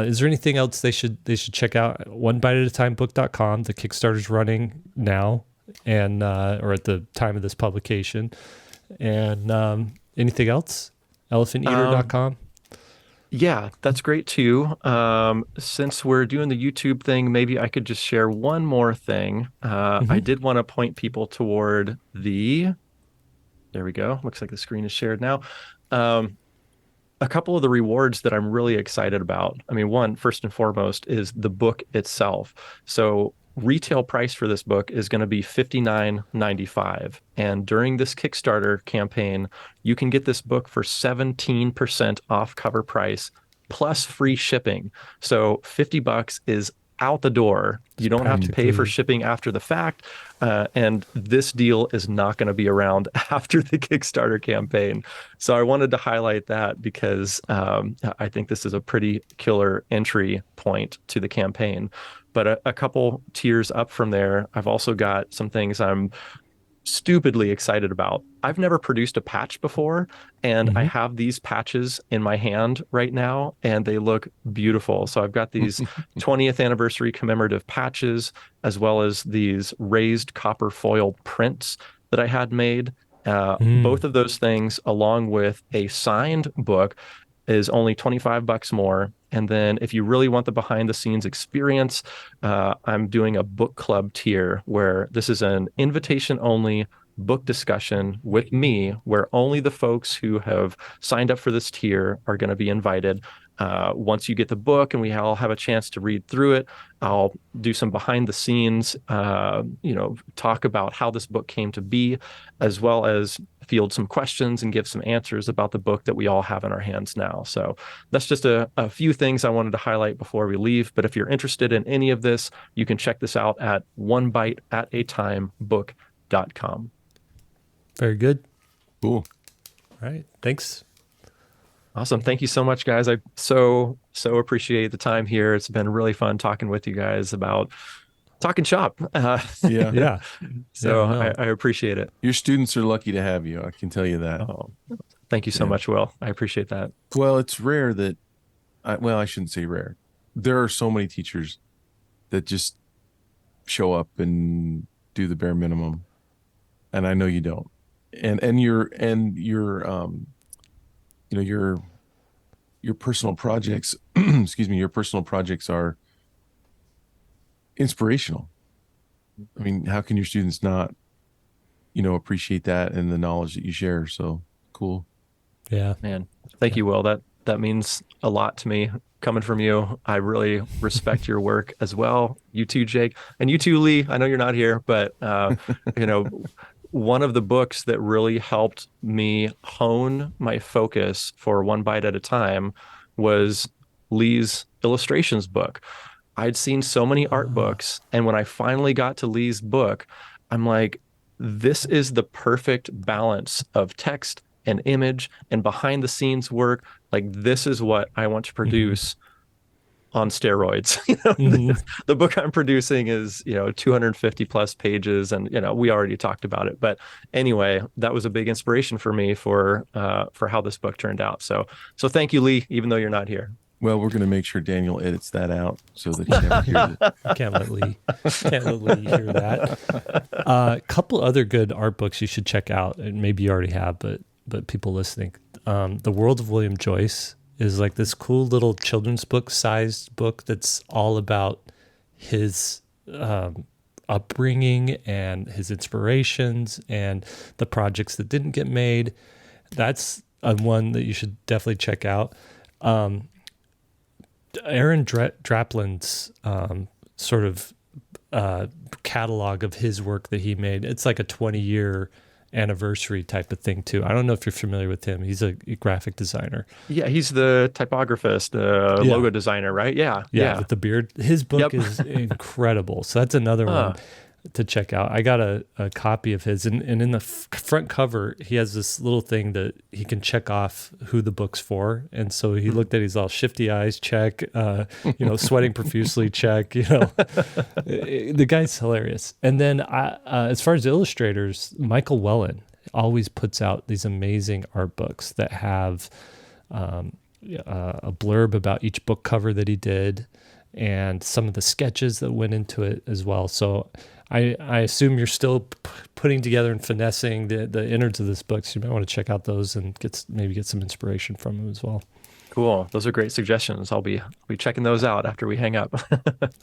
Is there anything else they should check out? onebiteatatimebook.com. The Kickstarter's running now, and or at the time of this publication. And anything else? elephanteater.com. Yeah, that's great too. Since we're doing the YouTube thing, maybe I could just share one more thing. I did want to point people toward there we go. Looks like the screen is shared now. A couple of the rewards that I'm really excited about. I mean, one, first and foremost, is the book itself. So retail price for this book is going to be $59.95. And during this Kickstarter campaign, you can get this book for 17% off cover price plus free shipping. So $50 is out the door. You don't have to pay for shipping after the fact. And this deal is not going to be around after the Kickstarter campaign. So I wanted to highlight that because I think this is a pretty killer entry point to the campaign. But a couple tiers up from there, I've also got some things I'm stupidly excited about. I've never produced a patch before, and I have these patches in my hand right now, and they look beautiful. So I've got these 20th anniversary commemorative patches, as well as these raised copper foil prints that I had made. Both of those things, along with a signed book, is only $25 more. And then if you really want the behind the scenes experience, I'm doing a book club tier where this is an invitation only book discussion with me, where only the folks who have signed up for this tier are going to be invited. Once you get the book and we all have a chance to read through it, I'll do some behind the scenes, talk about how this book came to be, as well as field some questions and give some answers about the book that we all have in our hands now. So that's just a few things I wanted to highlight before we leave. But if you're interested in any of this, you can check this out at onebiteatatimebook.com. Very good. Cool. All right. Thanks. Awesome. Thank you so much, guys. I so appreciate the time here. It's been really fun talking with you guys about talking shop. Yeah. Yeah. So Yeah, no. I appreciate it. Your students are lucky to have you. I can tell you that. Oh, thank you so Yeah. much, Will. I appreciate that. Well, it's rare that, I shouldn't say rare. There are so many teachers that just show up and do the bare minimum, and I know you don't. And your your personal projects, excuse me, your personal projects are inspirational. I mean, how can your students not, appreciate that and the knowledge that you share? So cool. Yeah. Man, thank you, Will. That means a lot to me coming from you. I really respect your work as well. You too, Jake, and you too, Lee. I know you're not here, but one of the books that really helped me hone my focus for One Bite at a Time was Lee's illustrations book. I'd seen so many art books, and when I finally got to Lee's book, I'm like, this is the perfect balance of text and image and behind the scenes work. Like, this is what I want to produce on steroids. The book I'm producing is 250 plus pages, and we already talked about it, but anyway, that was a big inspiration for me for how this book turned out. So thank you, Lee, even though you're not here. Well, we're going to make sure Daniel edits that out so that he never hears it. Can't let Lee hear that. A couple other good art books you should check out, and maybe you already have, but people listening. The World of William Joyce is like this cool little children's book sized book that's all about his upbringing and his inspirations and the projects that didn't get made. That's one that you should definitely check out. Aaron Draplin's sort of catalog of his work that he made. It's like a 20-year anniversary type of thing too. I don't know if you're familiar with him. He's a graphic designer. Yeah, he's the typographist, logo designer, right? Yeah. With the beard. His book is incredible. So that's another one to check out. I got a copy of his, and in the front cover, he has this little thing that he can check off who the book's for. And so he looked at, he's all shifty eyes, check, sweating profusely, check, the guy's hilarious. And then as far as illustrators, Michael Wellen always puts out these amazing art books that have a blurb about each book cover that he did and some of the sketches that went into it as well. So I assume you're still putting together and finessing the innards of this book, so you might want to check out those and maybe get some inspiration from them as well. Cool. Those are great suggestions. I'll be checking those out after we hang up.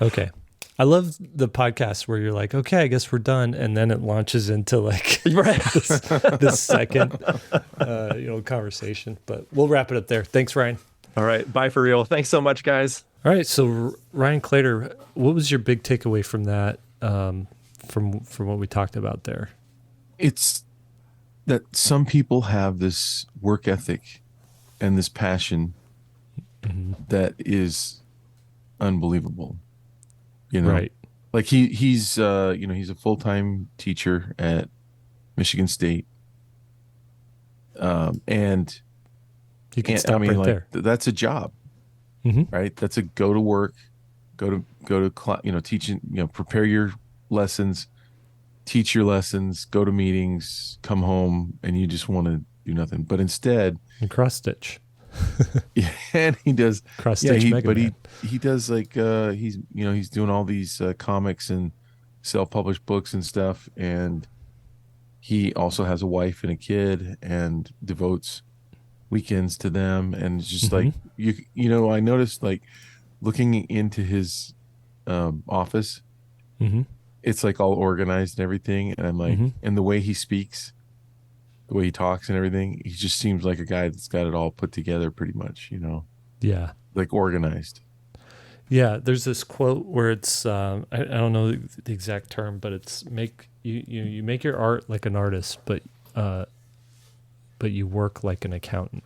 Okay. I love the podcast where you're like, okay, I guess we're done, and then it launches into like this second conversation. But we'll wrap it up there. Thanks, Ryan. All right. Bye for real. Thanks so much, guys. All right. So Ryan Claytor, what was your big takeaway from that? From what we talked about there? It's that some people have this work ethic and this passion that is unbelievable. Right. Like he's a full-time teacher at Michigan State. And you can stop right there. That's a job, right? That's a go to work, go to teaching, prepare your lessons, teach your lessons, go to meetings, come home, and you just want to do nothing. But instead, and cross stitch. Yeah, and he does cross stitch. He does like he's doing all these comics and self-published books and stuff, and he also has a wife and a kid and devotes weekends to them. And it's just like I noticed, like, looking into his office, it's like all organized and everything, and I'm like, and the way he speaks, the way he talks and everything, he just seems like a guy that's got it all put together pretty much, Yeah. Like organized. Yeah. There's this quote where it's, I don't know the exact term, but it's you make your art like an artist, but you work like an accountant,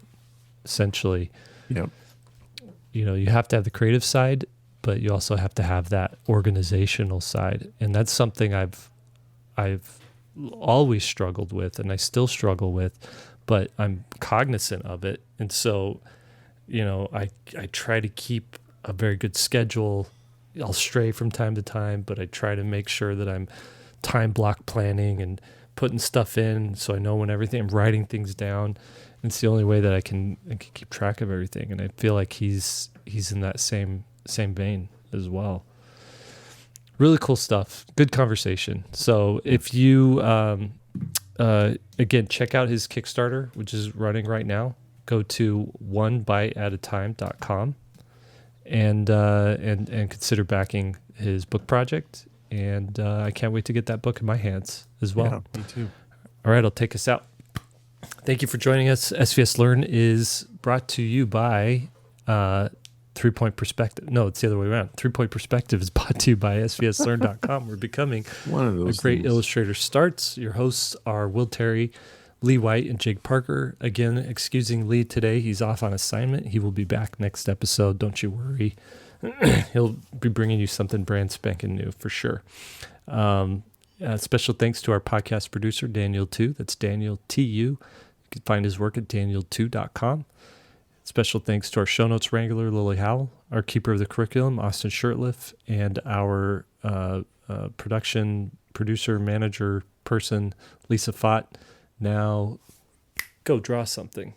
essentially. Yep. You have to have the creative side, but you also have to have that organizational side. And that's something I've always struggled with, and I still struggle with, but I'm cognizant of it. And so, I try to keep a very good schedule. I'll stray from time to time, but I try to make sure that I'm time block planning and putting stuff in, so I know when everything. I'm writing things down. It's the only way that I can keep track of everything, and I feel like he's in that same vein as well. Really cool stuff. Good conversation. So if you again, check out his Kickstarter, which is running right now. Go to onebiteatatime.com and consider backing his book project. And I can't wait to get that book in my hands as well. Yeah, me too. All right, I'll take us out. Thank you for joining us. SVS Learn is brought to you by 3 Point Perspective. No, it's the other way around. 3 Point Perspective is brought to you by SVSLearn.com. We're becoming One of those a great things. illustrator starts. Your hosts are Will Terry, Lee White, and Jake Parker. Again, excusing Lee today. He's off on assignment. He will be back next episode. Don't you worry. He'll be bringing you something brand spanking new for sure. Special thanks to our podcast producer, Daniel Tu. That's Daniel TU. You can find his work at daniel2.com. Special thanks to our show notes wrangler, Lily Howell, our keeper of the curriculum, Austin Shirtliff, and our production producer, manager person, Lisa Fott. Now, go draw something.